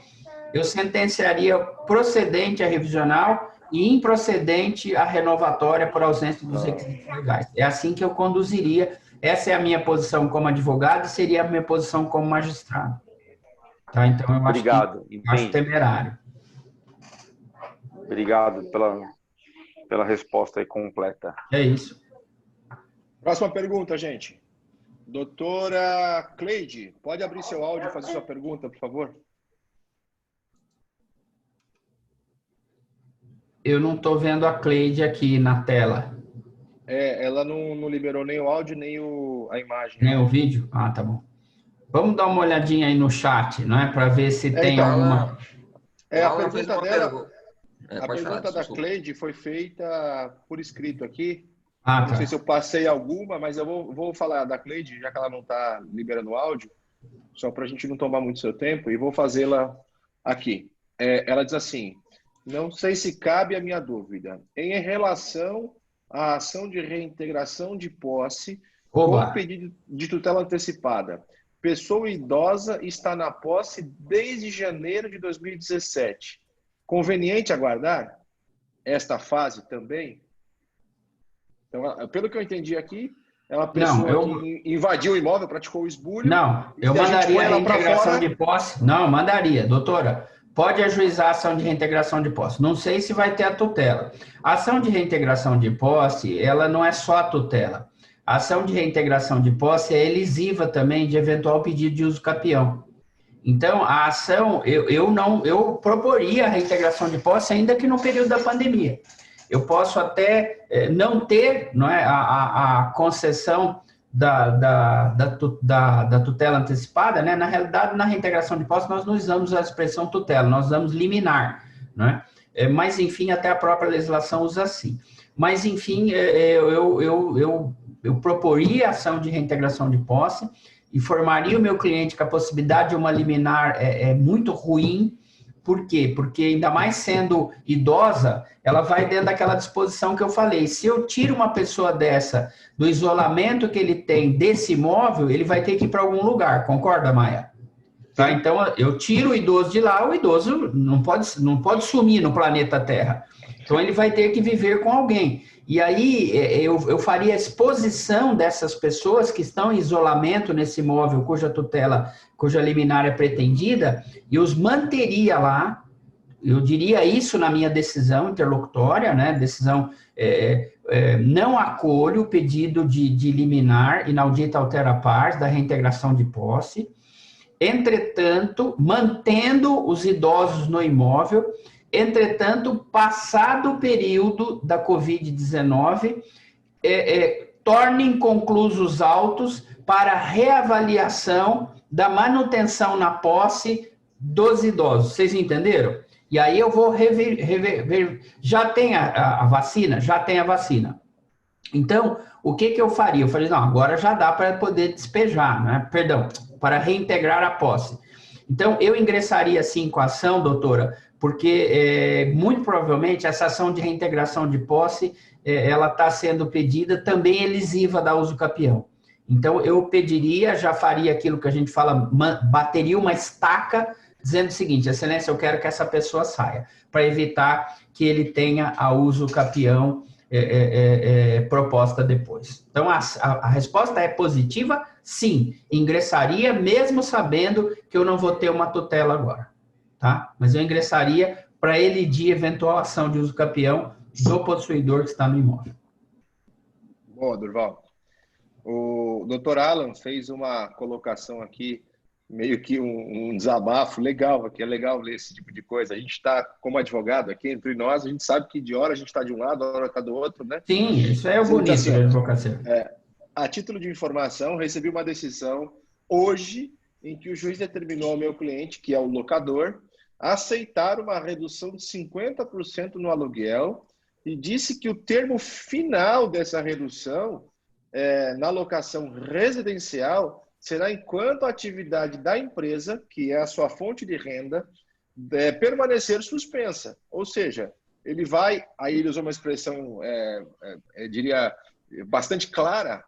Eu sentenciaria procedente a revisional e improcedente a renovatória por ausência dos requisitos legais. É assim que eu conduziria. Essa é a minha posição como advogado e seria a minha posição como magistrado. Tá? Então, eu acho temerário. Obrigado pela resposta aí completa. É isso. Próxima pergunta, gente. Doutora Cleide, pode abrir seu áudio e fazer sua pergunta, por favor? Eu não estou vendo a Cleide aqui na tela. Ela não liberou nem o áudio, nem a imagem. Nem o vídeo? Ah, tá bom. Vamos dar uma olhadinha aí no chat, né? Para ver se tem alguma... A pergunta dela... A pergunta da Cleide foi feita por escrito aqui. Não sei se eu passei alguma, mas eu vou falar da Cleide, já que ela não está liberando o áudio, só para a gente não tomar muito seu tempo, e vou fazê-la aqui. Ela diz assim, não sei se cabe a minha dúvida. Em relação à ação de reintegração de posse com pedido de tutela antecipada, pessoa idosa está na posse desde janeiro de 2017. Conveniente aguardar esta fase também? Então, pelo que eu entendi aqui, é uma pessoa que invadiu o imóvel, praticou o esbulho. Não, eu mandaria a reintegração de posse. Não, mandaria. Doutora, pode ajuizar a ação de reintegração de posse. Não sei se vai ter a tutela. A ação de reintegração de posse, ela não é só a tutela. A ação de reintegração de posse é elisiva também de eventual pedido de uso capião. Então, a ação, eu proporia a reintegração de posse ainda que no período da pandemia. Eu posso até não ter, não é, a concessão da tutela antecipada, né? Na realidade, na reintegração de posse, nós não usamos a expressão tutela, nós usamos liminar, né? Mas, enfim, até a própria legislação usa assim. Mas, enfim, eu proporia a ação de reintegração de posse, informaria o meu cliente que a possibilidade de uma liminar é muito ruim. Por quê? Porque ainda mais sendo idosa, ela vai dentro daquela disposição que eu falei. Se eu tiro uma pessoa dessa do isolamento que ele tem desse imóvel, ele vai ter que ir para algum lugar. Concorda, Maia? Tá? Então, eu tiro o idoso de lá, o idoso não pode sumir no planeta Terra. Então, ele vai ter que viver com alguém. E aí, eu faria a exposição dessas pessoas que estão em isolamento nesse imóvel cuja tutela, cuja liminar é pretendida, e os manteria lá. Eu diria isso na minha decisão interlocutória, né? Decisão, não acolho o pedido de liminar inaudita altera pars da reintegração de posse. Entretanto, mantendo os idosos no imóvel, entretanto, passado o período da Covid-19, tornem conclusos autos para reavaliação da manutenção na posse dos idosos. Vocês entenderam? E aí eu vou já tem a vacina? Já tem a vacina. Então, o que eu faria? Eu falei, não, agora já dá para poder despejar, né? Perdão, para reintegrar a posse. Então, eu ingressaria sim com a ação, doutora, porque muito provavelmente essa ação de reintegração de posse, ela está sendo pedida também elisiva da uso capião. Então, eu pediria, já faria aquilo que a gente fala, bateria uma estaca, dizendo o seguinte, excelência, eu quero que essa pessoa saia, para evitar que ele tenha a uso capião proposta depois. Então, a resposta é positiva, sim, ingressaria, mesmo sabendo que eu não vou ter uma tutela agora, tá? Mas eu ingressaria para elidir eventual ação de uso capião do possuidor que está no imóvel. Boa, Durval. O Dr. Alan fez uma colocação aqui, meio que um desabafo legal, que é legal ler esse tipo de coisa. A gente está, como advogado aqui, entre nós, a gente sabe que de hora a gente está de um lado, a hora está do outro, né? Sim, isso é o bonito assim, da advocacia. A título de informação, recebi uma decisão hoje em que o juiz determinou ao meu cliente, que é o locador, aceitar uma redução de 50% no aluguel e disse que o termo final dessa redução na locação residencial será enquanto a atividade da empresa, que é a sua fonte de renda, permanecer suspensa. Ou seja, ele vai, aí ele usou uma expressão, eu diria, bastante clara,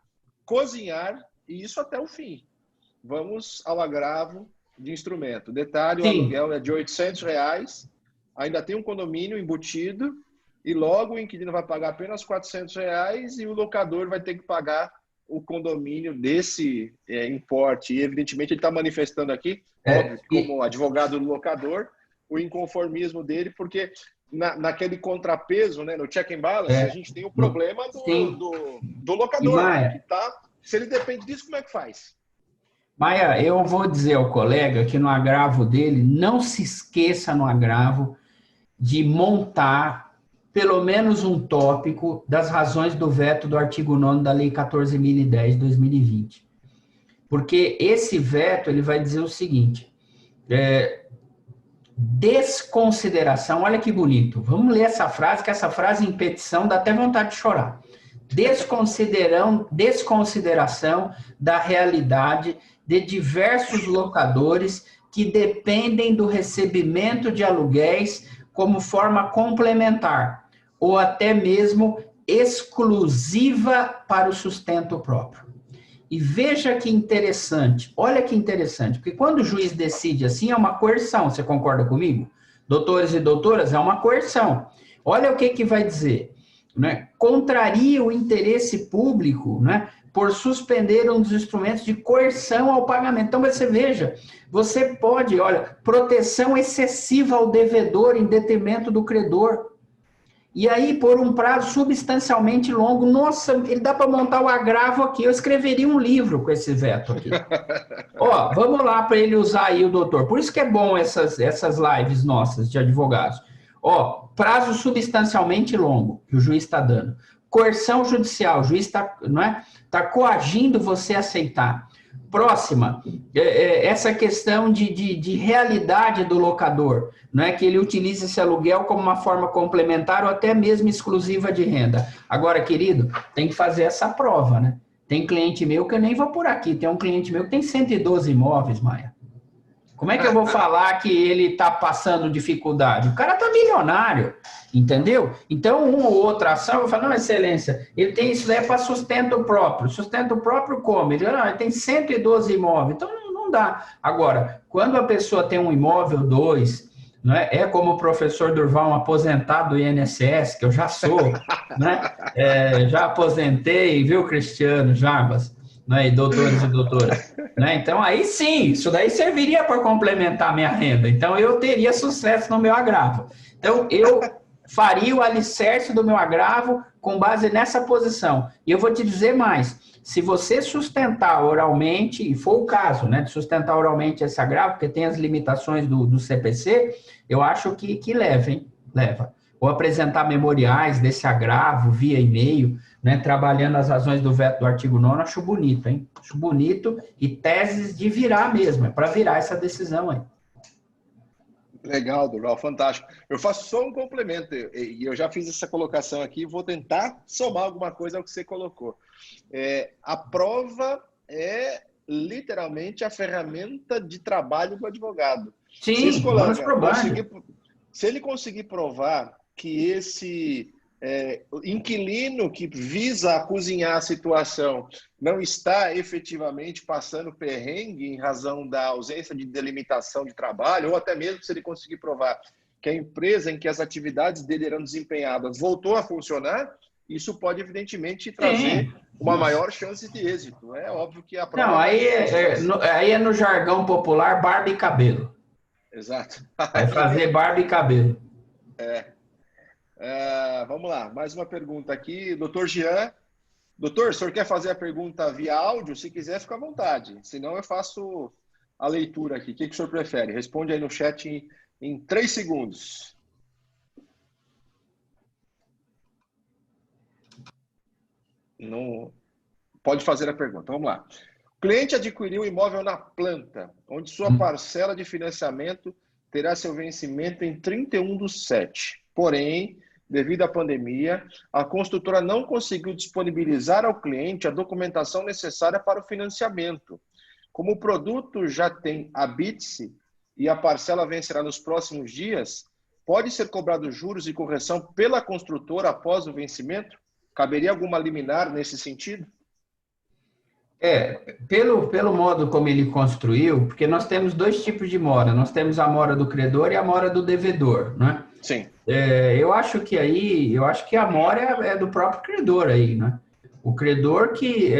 cozinhar, e isso até o fim. Vamos ao agravo de instrumento. Detalhe, Sim. O aluguel é de R$800, ainda tem um condomínio embutido, e logo o inquilino vai pagar apenas R$400 e o locador vai ter que pagar o condomínio desse importe. E, evidentemente, ele está manifestando aqui, óbvio, como advogado do locador, o inconformismo dele, porque naquele contrapeso, né, no check and balance, a gente tem o problema do locador. Maia, que tá, se ele depende disso, como é que faz? Maia, eu vou dizer ao colega que no agravo dele, não se esqueça no agravo de montar pelo menos um tópico das razões do veto do artigo 9º da Lei 14.010 de 2020. Porque esse veto, ele vai dizer o seguinte, desconsideração, olha que bonito, vamos ler essa frase, que essa frase em petição dá até vontade de chorar. Desconsideração da realidade de diversos locadores que dependem do recebimento de aluguéis como forma complementar, ou até mesmo exclusiva para o sustento próprio. E veja que interessante, olha que interessante, porque quando o juiz decide assim, é uma coerção, você concorda comigo? Doutores e doutoras, é uma coerção. Olha o que vai dizer, né? Contraria o interesse público, né, por suspender um dos instrumentos de coerção ao pagamento. Então, você veja, você pode, olha, proteção excessiva ao devedor em detrimento do credor. E aí, por um prazo substancialmente longo, nossa, ele dá para montar o agravo aqui. Eu escreveria um livro com esse veto aqui. Ó, vamos lá para ele usar aí o doutor. Por isso que é bom essas lives nossas de advogados. Ó, prazo substancialmente longo que o juiz está dando. Coerção judicial, o juiz está, não é? Está coagindo você a aceitar. Próxima, essa questão de realidade do locador, não é que ele utiliza esse aluguel como uma forma complementar ou até mesmo exclusiva de renda. Agora, querido, tem que fazer essa prova, né? Tem cliente meu que eu nem vou por aqui, tem um cliente meu que tem 112 imóveis, Maia. Como é que eu vou falar que ele está passando dificuldade? O cara está milionário, entendeu? Então, uma ou outra ação, eu vou falar, não, excelência, ele tem isso daí para sustento próprio. Sustento próprio como? Ele tem 112 imóveis, então não dá. Agora, quando a pessoa tem um imóvel, 2, não é? É como o professor Durval, um aposentado do INSS, que eu já sou, né? Já aposentei, viu, Cristiano Jarbas, né? E doutores e doutoras. Né? Então, aí sim, isso daí serviria para complementar a minha renda. Então, eu teria sucesso no meu agravo. Então, eu faria o alicerce do meu agravo com base nessa posição. E eu vou te dizer mais, se você sustentar oralmente, e for o caso, né, de sustentar oralmente esse agravo, porque tem as limitações do CPC, eu acho que leva, hein? Leva. Ou apresentar memoriais desse agravo via e-mail, né, trabalhando as razões do veto do artigo 9º, acho bonito, hein? Acho bonito, e teses de virar mesmo, é para virar essa decisão aí. Legal, Durval, fantástico. Eu faço só um complemento, e eu já fiz essa colocação aqui, vou tentar somar alguma coisa ao que você colocou. A prova é literalmente a ferramenta de trabalho do advogado. Sim, vamos provar. Se ele conseguir provar que esse inquilino que visa cozinhar a situação não está efetivamente passando perrengue em razão da ausência de delimitação de trabalho, ou até mesmo se ele conseguir provar que a empresa em que as atividades dele eram desempenhadas voltou a funcionar, isso pode evidentemente trazer uma maior chance de êxito. É óbvio que a prova... Não, aí é no jargão popular barba e cabelo. Exato. Vai fazer barba e cabelo. Vamos lá, mais uma pergunta aqui. Doutor Jean. Doutor, o senhor quer fazer a pergunta via áudio? Se quiser, fica à vontade. Senão eu faço a leitura aqui. O que o senhor prefere? Responde aí no chat em 3 segundos. Não... Pode fazer a pergunta. Vamos lá. O cliente adquiriu um imóvel na planta, onde sua parcela de financiamento terá seu vencimento em 31/7. Porém, devido à pandemia, a construtora não conseguiu disponibilizar ao cliente a documentação necessária para o financiamento. Como o produto já tem habite-se e a parcela vencerá nos próximos dias, pode ser cobrado juros e correção pela construtora após o vencimento? Caberia alguma liminar nesse sentido? Pelo modo como ele construiu, porque nós temos 2 tipos de mora. Nós temos a mora do credor e a mora do devedor, né? Sim. Eu acho que a mora é do próprio credor aí, né? O credor que,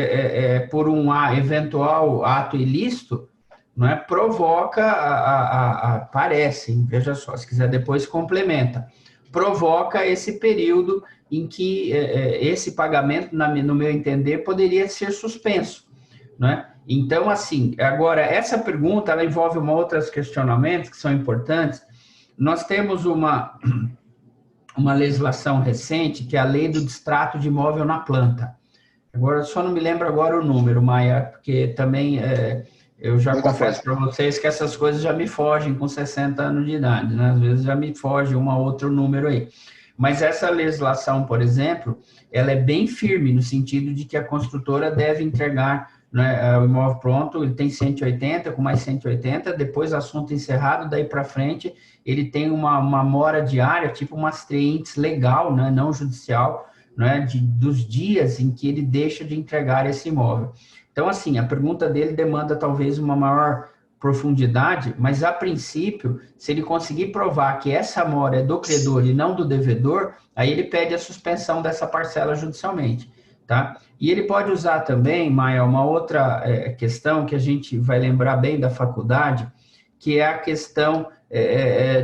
por um eventual ato ilícito, não é, provoca, parece, hein? Veja só, se quiser depois complementa, provoca esse período em que esse pagamento, no meu entender, poderia ser suspenso, né? Então, assim, agora, essa pergunta, ela envolve outros questionamentos que são importantes. Nós temos uma legislação recente, que é a lei do distrato de imóvel na planta. Agora, só não me lembro agora o número, Maia, porque também eu já confesso para vocês que essas coisas já me fogem com 60 anos de idade, né? Às vezes já me foge outro número aí. Mas essa legislação, por exemplo, ela é bem firme no sentido de que a construtora deve entregar, né, o imóvel pronto, ele tem 180, com mais 180, depois assunto encerrado, daí para frente ele tem uma mora diária, tipo uma strints legal, né, não judicial, né, dos dias em que ele deixa de entregar esse imóvel. Então, assim, a pergunta dele demanda talvez uma maior profundidade, mas a princípio, se ele conseguir provar que essa mora é do credor e não do devedor, aí ele pede a suspensão dessa parcela judicialmente, tá? E ele pode usar também, Maia, uma outra questão que a gente vai lembrar bem da faculdade, que é a questão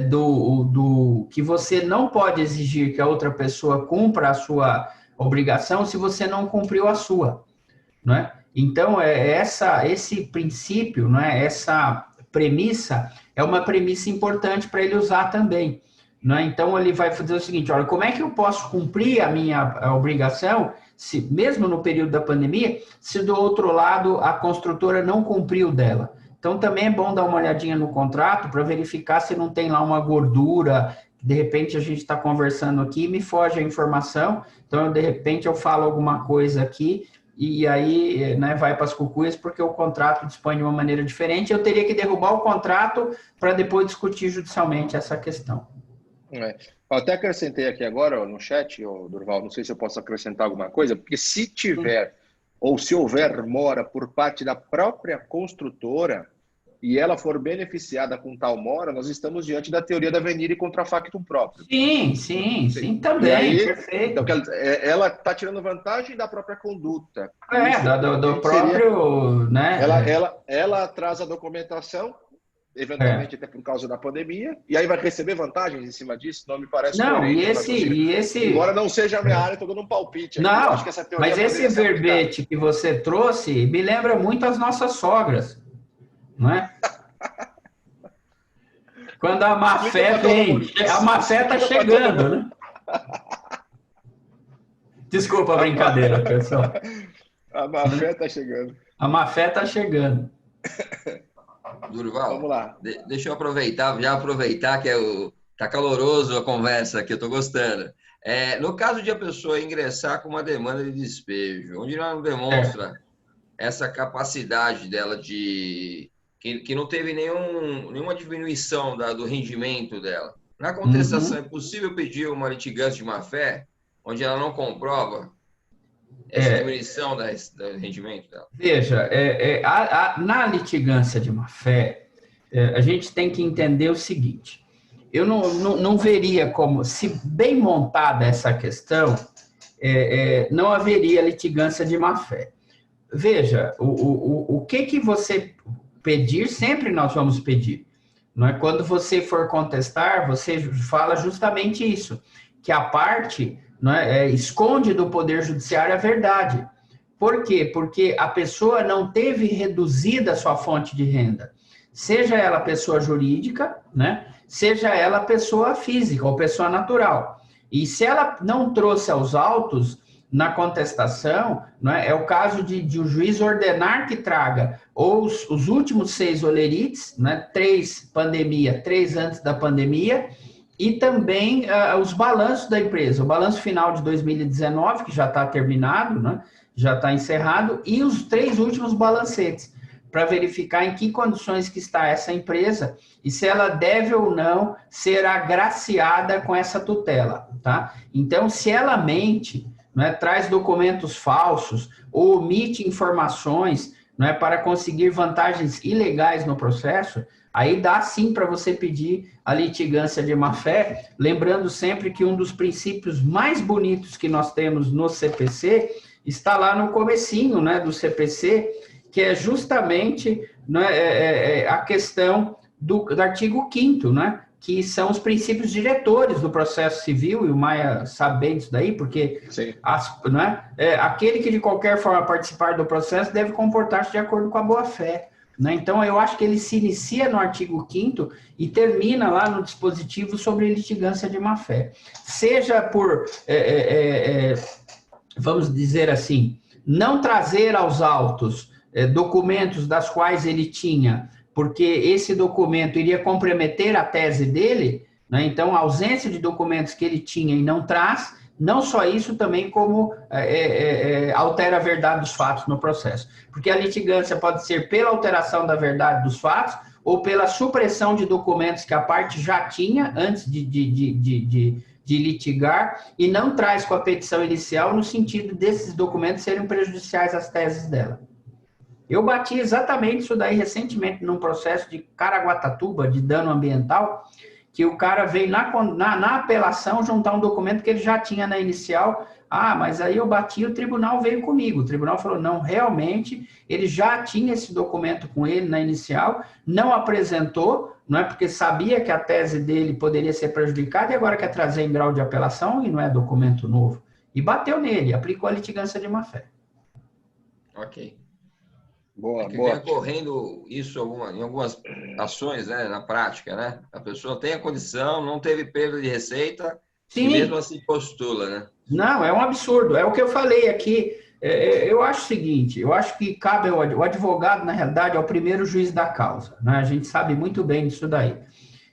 do que você não pode exigir que a outra pessoa cumpra a sua obrigação se você não cumpriu a sua, não é? Então, esse princípio, né, essa premissa, é uma premissa importante para ele usar também. Né? Então, ele vai fazer o seguinte, olha, como é que eu posso cumprir a minha obrigação, se, mesmo no período da pandemia, se do outro lado a construtora não cumpriu dela? Então, também é bom dar uma olhadinha no contrato para verificar se não tem lá uma gordura. De repente, a gente está conversando aqui e me foge a informação, então, de repente, eu falo alguma coisa aqui e aí, né, vai para as cucuias porque o contrato dispõe de uma maneira diferente. Eu teria que derrubar o contrato para depois discutir judicialmente essa questão. Eu até acrescentei aqui agora no chat, Durval, não sei se eu posso acrescentar alguma coisa, porque se tiver ou se houver mora por parte da própria construtora, e ela for beneficiada com tal mora, nós estamos diante da teoria da venire contra factum próprio. Sim, também, aí, perfeito. Então, ela está tirando vantagem da própria conduta. Do próprio... Né? Ela traz a documentação, eventualmente até por causa da pandemia, e aí vai receber vantagens em cima disso, não me parece coerente. Embora não seja a minha área, estou dando um palpite aqui. Não, acho que essa teoria mas esse verbete que você trouxe me lembra muito as nossas sogras, não é? Quando a má fé vem, a má fé está chegando, né? Desculpa a brincadeira, pessoal. A má fé está chegando. A má fé está chegando. Durval, vamos lá. Deixa eu aproveitar que tá caloroso a conversa aqui, eu estou gostando. No caso de a pessoa ingressar com uma demanda de despejo, onde ela não demonstra essa capacidade dela que não teve nenhuma diminuição do rendimento dela. Na contestação, é possível pedir uma litigância de má-fé, onde ela não comprova essa diminuição do rendimento dela? Veja, na litigância de má-fé, a gente tem que entender o seguinte: eu não veria como, se bem montada essa questão, não haveria litigância de má-fé. Veja, o que você pedir, sempre nós vamos pedir. Não é? Quando você for contestar, você fala justamente isso, que a parte esconde do Poder Judiciário a verdade. Por quê? Porque a pessoa não teve reduzida a sua fonte de renda, seja ela pessoa jurídica, né? Seja ela pessoa física ou pessoa natural. E se ela não trouxe aos autos na contestação, é o caso de o juiz ordenar que traga ou os últimos 6 olerites, 3 pandemia, 3 antes da pandemia, e também os balanços da empresa, o balanço final de 2019, que já está terminado, já está encerrado, e os 3 últimos balancetes, para verificar em que condições que está essa empresa e se ela deve ou não ser agraciada com essa tutela, tá? Então, se ela mente, traz documentos falsos ou omite informações, para conseguir vantagens ilegais no processo, aí dá sim para você pedir a litigância de má-fé, lembrando sempre que um dos princípios mais bonitos que nós temos no CPC está lá no comecinho, do CPC, que é justamente a questão do artigo 5º, que são os princípios diretores do processo civil, e o Maia sabe bem disso daí, porque aquele que de qualquer forma participar do processo deve comportar-se de acordo com a boa-fé. Então, eu acho que ele se inicia no artigo 5º e termina lá no dispositivo sobre litigância de má-fé. Seja por, vamos dizer assim, não trazer aos autos documentos das quais ele tinha, porque esse documento iria comprometer a tese dele, então a ausência de documentos que ele tinha e não traz, não só isso, também como altera a verdade dos fatos no processo. Porque a litigância pode ser pela alteração da verdade dos fatos ou pela supressão de documentos que a parte já tinha antes de litigar e não traz com a petição inicial no sentido desses documentos serem prejudiciais às teses dela. Eu bati exatamente isso daí recentemente num processo de Caraguatatuba, de dano ambiental, que o cara veio na apelação juntar um documento que ele já tinha na inicial. Mas aí eu bati e o tribunal veio comigo. O tribunal falou, não, realmente, ele já tinha esse documento com ele na inicial, não apresentou, porque sabia que a tese dele poderia ser prejudicada e agora quer trazer em grau de apelação e não é documento novo. E bateu nele, aplicou a litigância de má-fé. Ok. Boa. Vem ocorrendo isso em algumas ações, na prática, A pessoa tem a condição, não teve perda de receita, sim, e mesmo assim postula, Não, é um absurdo. É o que eu falei aqui. Eu acho o seguinte, eu acho que cabe o advogado, na realidade, é o primeiro juiz da causa. A gente sabe muito bem disso daí.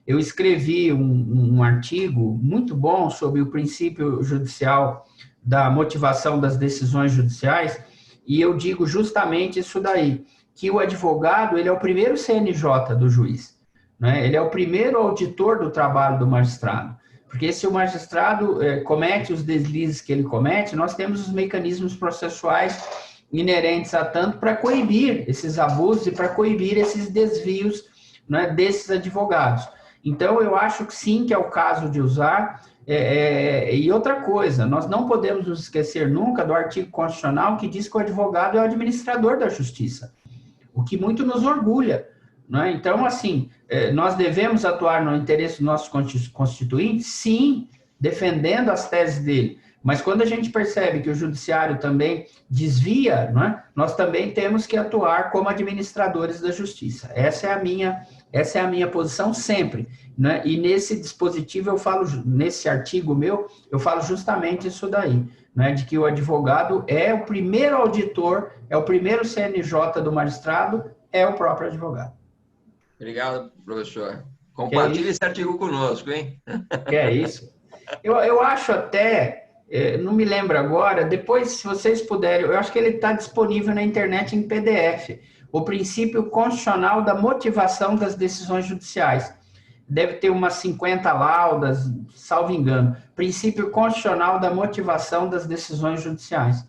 Eu escrevi um artigo muito bom sobre o princípio judicial da motivação das decisões judiciais, e eu digo justamente isso daí, que o advogado, ele é o primeiro CNJ do juiz, Ele é o primeiro auditor do trabalho do magistrado, porque se o magistrado comete os deslizes que ele comete, nós temos os mecanismos processuais inerentes a tanto para coibir esses abusos e para coibir esses desvios, né, desses advogados. Então, eu acho que sim, que é o caso de usar. E outra coisa, nós não podemos nos esquecer nunca do artigo constitucional que diz que o advogado é o administrador da justiça, o que muito nos orgulha. Né? Então, assim, nós devemos atuar no interesse dos nossos constituintes, sim, defendendo as teses dele. Mas quando a gente percebe que o judiciário também desvia, né, nós também temos que atuar como administradores da justiça. Essa é a minha posição sempre. Né? E nesse dispositivo eu falo, nesse artigo meu, eu falo justamente isso daí, né, de que o advogado é o primeiro auditor, é o primeiro CNJ do magistrado, é o próprio advogado. Obrigado, professor. Compartilhe esse artigo conosco, hein? Que é isso. Eu acho até, não me lembro agora, depois, se vocês puderem, eu acho que ele está disponível na internet em PDF, o princípio constitucional da motivação das decisões judiciais. Deve ter umas 50 laudas, salvo engano. Princípio constitucional da motivação das decisões judiciais.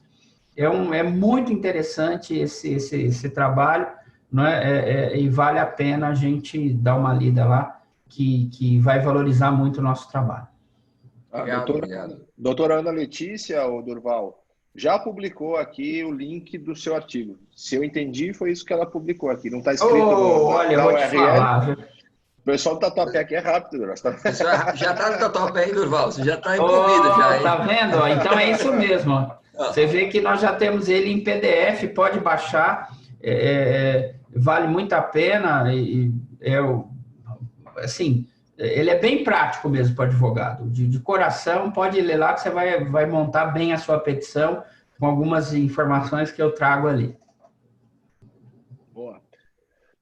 É muito interessante esse trabalho, né? E vale a pena a gente dar uma lida lá, que vai valorizar muito o nosso trabalho. Obrigado. Doutora Ana Letícia, ou Durval, já publicou aqui o link do seu artigo. Se eu entendi, foi isso que ela publicou aqui. Não está escrito olha, eu vou te falar, viu? O pessoal do Tatuapé aqui é rápido, Durval. Já está no Tatuapé, hein, Durval? Você já está envolvido, já, hein? Tá vendo? Então é isso mesmo. Você vê que nós já temos ele em PDF, pode baixar, vale muito a pena, assim, ele é bem prático mesmo para o advogado, de coração, pode ler lá que você vai montar bem a sua petição com algumas informações que eu trago ali. Boa.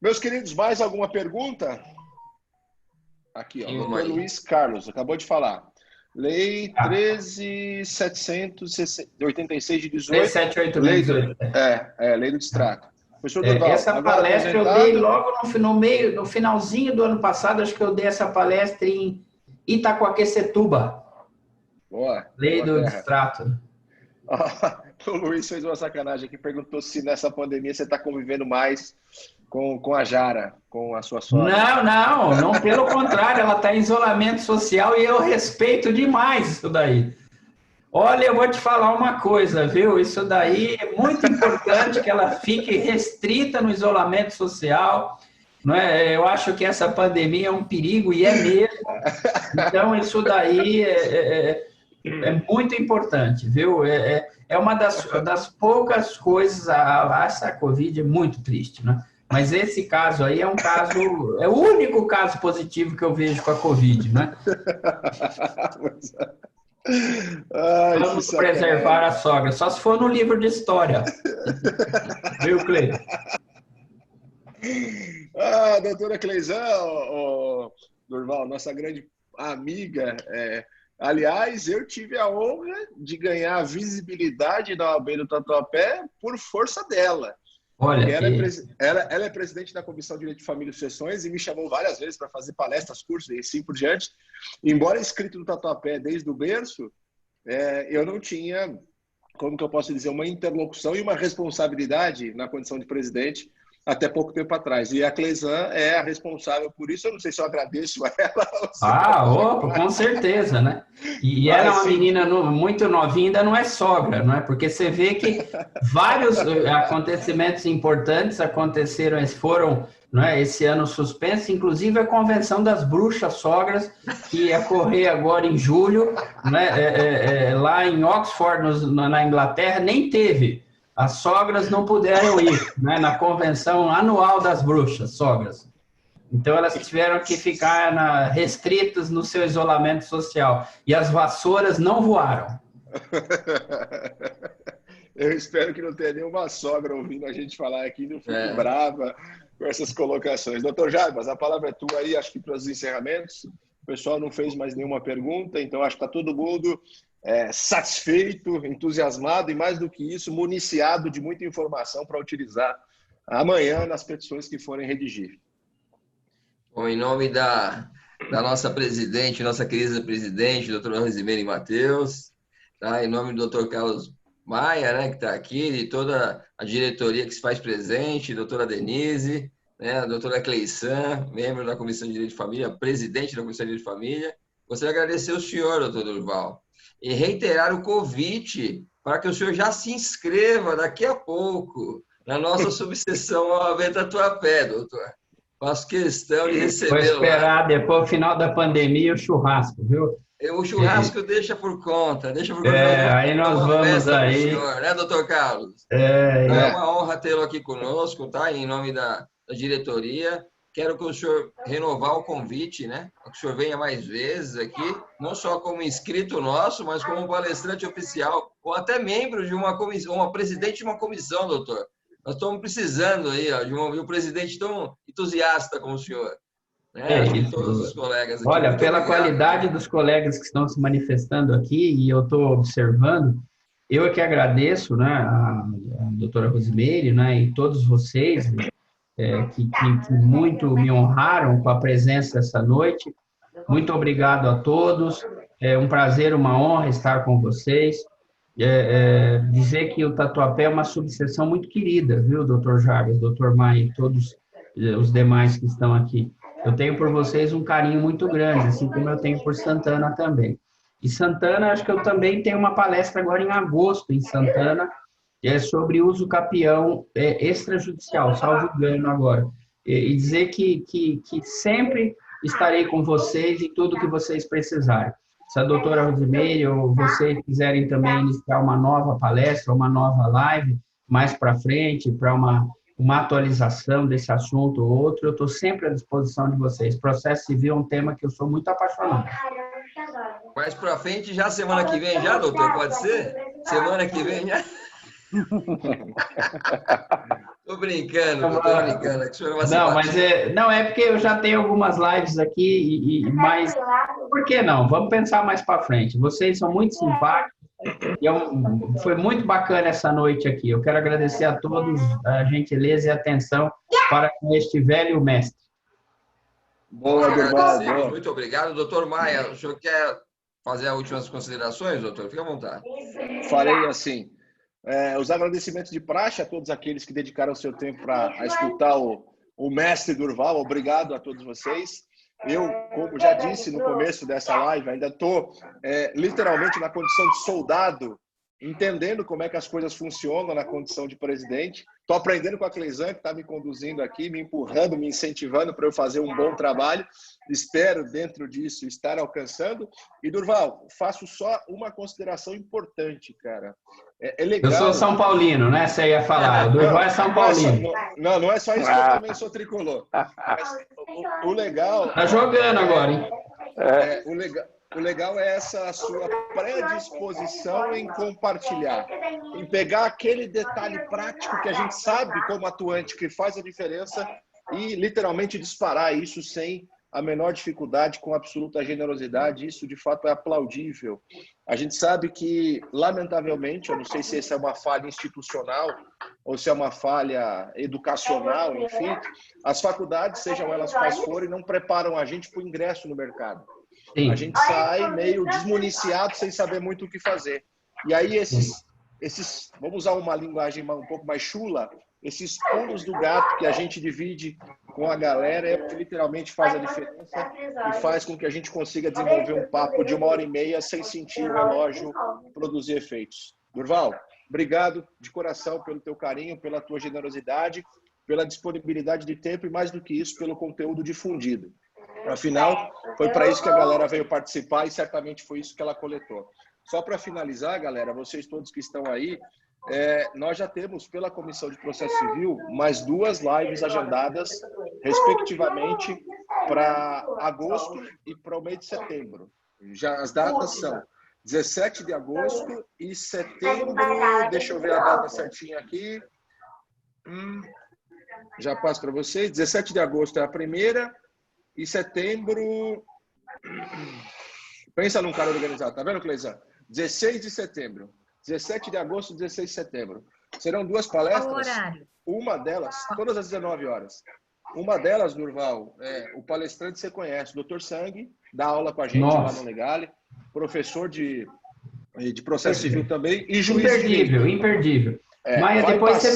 Meus queridos, mais alguma pergunta? Aqui, ó, doutor Luiz Carlos, acabou de falar. Lei 13.786 de 18. 13.786. Lei do distrato. Professor Durval, essa palestra eu dei logo no finalzinho do ano passado, acho que eu dei essa palestra em Itacoaquecetuba. Boa. Lei do distrato. O Luiz fez uma sacanagem aqui, perguntou se nessa pandemia você está convivendo mais com a Jara, com a sua sogra. Não, pelo contrário, ela está em isolamento social e eu respeito demais isso daí. Olha, eu vou te falar uma coisa, viu? Isso daí é muito importante que ela fique restrita no isolamento social. Não é? Eu acho que essa pandemia é um perigo, e é mesmo. Então, isso daí é muito importante, viu? É uma das poucas coisas, essa Covid é muito triste, né? Mas esse caso aí é o único caso positivo que eu vejo com a Covid, né? Vamos preservar a sogra, só se for no livro de história. Viu, Cleiton? Doutora Cleizão, Durval, nossa grande amiga. Aliás, eu tive a honra de ganhar a visibilidade da OAB do Tatuapé por força dela. Olha, ela é presidente da Comissão de Direito de Família e Sucessões e me chamou várias vezes para fazer palestras, cursos e assim por diante. Embora inscrito no Tatuapé desde o berço, eu não tinha, como que eu posso dizer, uma interlocução e uma responsabilidade na condição de presidente até pouco tempo atrás. E a Cleizan é a responsável por isso. Eu não sei se eu agradeço a ela. Com certeza, né? E ela é uma menina muito novinha, ainda não é sogra, não é? Porque você vê que vários acontecimentos importantes foram, não é, esse ano suspensos, inclusive a Convenção das Bruxas Sogras, que ia correr agora em julho, né? Lá em Oxford, na Inglaterra, nem teve. As sogras não puderam ir, né, na convenção anual das bruxas, sogras. Então, elas tiveram que ficar restritas no seu isolamento social. E as vassouras não voaram. Eu espero que não tenha nenhuma sogra ouvindo a gente falar aqui, não fique brava com essas colocações. Doutor Jarbas, a palavra é tua aí, acho que para os encerramentos. O pessoal não fez mais nenhuma pergunta, então acho que está todo mundo satisfeito, entusiasmado e, mais do que isso, municiado de muita informação para utilizar amanhã nas petições que forem redigir. Bom, em nome da nossa presidente, nossa querida presidente, doutora Rosemary Matheus, tá? Em nome do doutor Carlos Maia, né, que está aqui, de toda a diretoria que se faz presente, doutora Denise, né, a doutora Cleissan, membro da Comissão de Direito de Família, presidente da Comissão de Direito de Família. Gostaria de agradecer ao senhor, doutor Durval, e reiterar o convite para que o senhor já se inscreva daqui a pouco na nossa subseção OAB Tatuapé, doutor. Faço questão de recebê-lo. Vou esperar depois, no final da pandemia, o churrasco, viu? O churrasco deixa por conta, aí nós vamos aí. Senhor, né, doutor Carlos? É uma honra tê-lo aqui conosco, tá? Em nome da diretoria. Quero que o senhor renovar o convite, né? Que o senhor venha mais vezes aqui, não só como inscrito nosso, mas como palestrante oficial, ou até membro de uma comissão, uma presidente de uma comissão, doutor. Nós estamos precisando aí, ó, de um presidente tão entusiasta como o senhor. Né? Acho que todos os colegas aqui. Olha, pela obrigado. qualidade dos colegas que estão se manifestando aqui, e eu estou observando, eu é que agradeço, né, a doutora Rosimeire, né, e todos vocês que muito me honraram com a presença essa noite. Muito obrigado a todos. É um prazer, uma honra estar com vocês. Dizer que o Tatuapé é uma subseção muito querida, viu, doutor Jarbas, doutor Maia e todos os demais que estão aqui. Eu tenho por vocês um carinho muito grande, assim como eu tenho por Santana também. E Santana, acho que eu também tenho uma palestra agora em agosto, em Santana, sobre uso capião extrajudicial, salvo engano agora. E dizer que sempre estarei com vocês em tudo que vocês precisarem. Se a doutora Rosimeire ou vocês quiserem também iniciar uma nova palestra, uma nova live, mais para frente, para uma atualização desse assunto ou outro, eu estou sempre à disposição de vocês. Processo civil é um tema que eu sou muito apaixonado. Mais para frente, já semana que vem, já, doutor? Pode ser? Semana que vem, já? Tô brincando. Não, mas é porque eu já tenho algumas lives aqui, mas por que não? Vamos pensar mais para frente. Vocês são muito simpáticos. Foi muito bacana essa noite aqui. Eu quero agradecer a todos a gentileza e a atenção para com este velho mestre. Boa, Durval. Muito obrigado. Doutor Maia, o senhor quer fazer as últimas considerações, doutor? Fique à vontade. Farei assim. Os agradecimentos de praxe a todos aqueles que dedicaram o seu tempo para escutar o mestre Durval. Obrigado a todos vocês. Eu, como já disse no começo dessa live, ainda estou literalmente na condição de soldado, entendendo como é que as coisas funcionam na condição de presidente. Estou aprendendo com a Cleissan, que está me conduzindo aqui, me empurrando, me incentivando para eu fazer um bom trabalho. Espero, dentro disso, estar alcançando. E, Durval, faço só uma consideração importante, cara. É legal. Eu sou São Paulino, né? Você ia falar. O Durval é São Paulino. Não é só isso que eu também sou tricolor. Mas o legal... Tá jogando agora, hein? O legal é essa sua predisposição em compartilhar, em pegar aquele detalhe prático que a gente sabe como atuante que faz a diferença e literalmente disparar isso sem a menor dificuldade, com absoluta generosidade. Isso de fato é aplaudível. A gente sabe que, lamentavelmente, eu não sei se essa é uma falha institucional ou se é uma falha educacional, enfim, as faculdades, sejam elas quais forem, não preparam a gente para o ingresso no mercado. Sim. A gente sai meio desmuniciado, sem saber muito o que fazer. E aí esses, vamos usar uma linguagem um pouco mais chula, esses pulos do gato que a gente divide com a galera é o que literalmente faz a diferença e faz com que a gente consiga desenvolver um papo de 1h30 sem sentir o relógio produzir efeitos. Durval, obrigado de coração pelo teu carinho, pela tua generosidade, pela disponibilidade de tempo e, mais do que isso, pelo conteúdo difundido. Afinal, foi para isso que a galera veio participar e certamente foi isso que ela coletou. Só para finalizar, galera, vocês todos que estão aí, nós já temos pela Comissão de Processo Civil mais 2 lives agendadas, respectivamente, para agosto e para o mês de setembro. Já as datas são 17 de agosto e setembro, deixa eu ver a data certinha aqui, já passo para vocês, 17 de agosto é a primeira, e setembro, pensa num cara organizado, tá vendo, Cleissan? 16 de setembro, 17 de agosto, 16 de setembro. Serão 2 palestras, uma delas, todas às 19 horas. Uma delas, Durval, o palestrante você conhece, o Dr. Sang, dá aula com a gente lá no Legale, professor de de processo civil também, e juiz imperdível, imperdível. Maia, depois você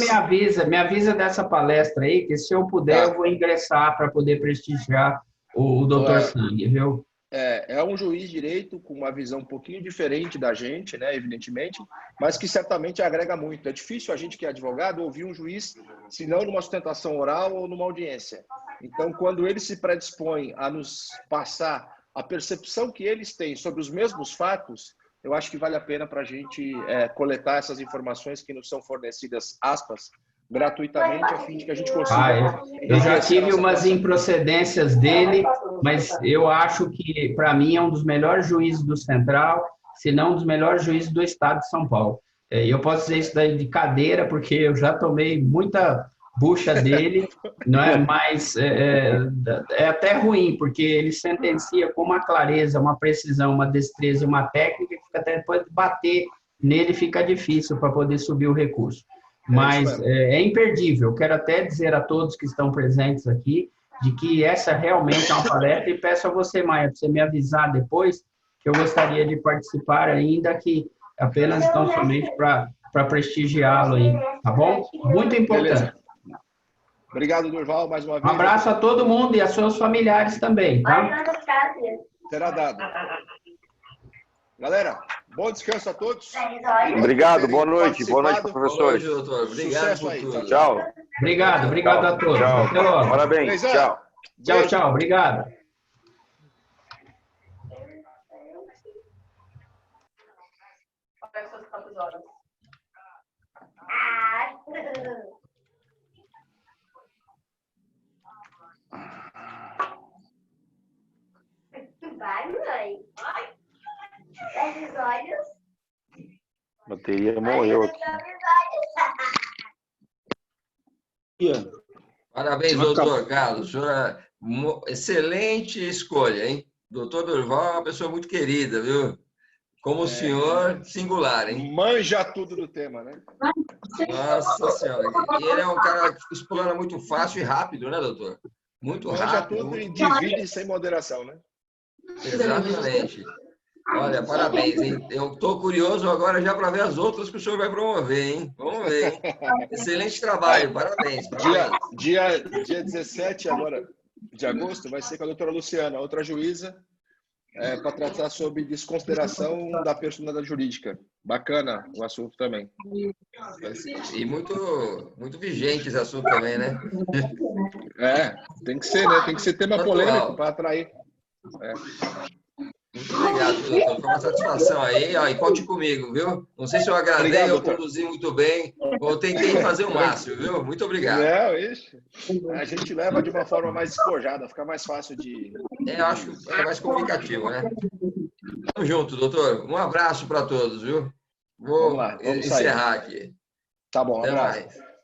me avisa dessa palestra aí, que se eu puder, eu vou ingressar para poder prestigiar o Dr. Sang, viu? É um juiz de direito com uma visão um pouquinho diferente da gente, né, evidentemente, mas que certamente agrega muito. É difícil a gente que é advogado ouvir um juiz, se não numa sustentação oral ou numa audiência. Então, quando ele se predispõe a nos passar a percepção que eles têm sobre os mesmos fatos, eu acho que vale a pena para a gente coletar essas informações que nos são fornecidas, aspas, gratuitamente, a fim de que a gente consiga... eu já tive umas improcedências dele, mas eu acho que, para mim, é um dos melhores juízes do Central, se não um dos melhores juízes do Estado de São Paulo. Eu posso dizer isso daí de cadeira, porque eu já tomei muita bucha dele, não é? Mas é até ruim, porque ele sentencia com uma clareza, uma precisão, uma destreza e uma técnica, que fica até depois de bater nele fica difícil para poder subir o recurso. Mas é imperdível. Quero até dizer a todos que estão presentes aqui de que essa realmente é uma palestra, e peço a você, Maia, para você me avisar depois, que eu gostaria de participar ainda, que apenas tão somente para prestigiá-lo aí, tá bom? Muito importante. Beleza. Obrigado, Durval, mais uma vez. Um abraço a todo mundo e a seus familiares também, tá? Será dado. Galera, bom descanso a todos. Obrigado, boa noite, professores. Boa noite, doutor. Obrigado por tudo. Tchau. Obrigado a todos. Tchau. Até logo. Parabéns, tchau. Tchau, obrigado. Vai, mãe. Fecha os olhos. A bateria morreu aqui. Parabéns, doutor Carlos. Excelente escolha, hein? Doutor Durval é uma pessoa muito querida, viu? Como o senhor, singular, hein? Manja tudo do tema, né? Nossa Senhora. E ele é um cara que explora muito fácil e rápido, né, doutor? Muito Manja rápido. tudo e divide sem moderação, né? Exatamente. Olha, parabéns, hein? Eu estou curioso agora já para ver as outras que o senhor vai promover, hein? Vamos ver, hein? Excelente trabalho, parabéns. Dia 17 agora, de agosto vai ser com a doutora Luciana, outra juíza, para tratar sobre desconsideração da personalidade jurídica. Bacana o assunto também. E muito vigente esse assunto também, né? Tem que ser, né? Tem que ser tema polêmico para atrair. Muito obrigado, doutor. Foi uma satisfação aí. Ó, e conte comigo, viu? Não sei se eu agradei ou conduzi muito bem, ou tentei fazer o máximo, viu? Muito obrigado. A gente leva de uma forma mais despojada, fica mais fácil de... Eu acho que é mais comunicativo, né? Tamo junto, doutor. Um abraço para todos, viu? Vou vamos lá, vamos encerrar aqui. Tá bom, até abraço. mais.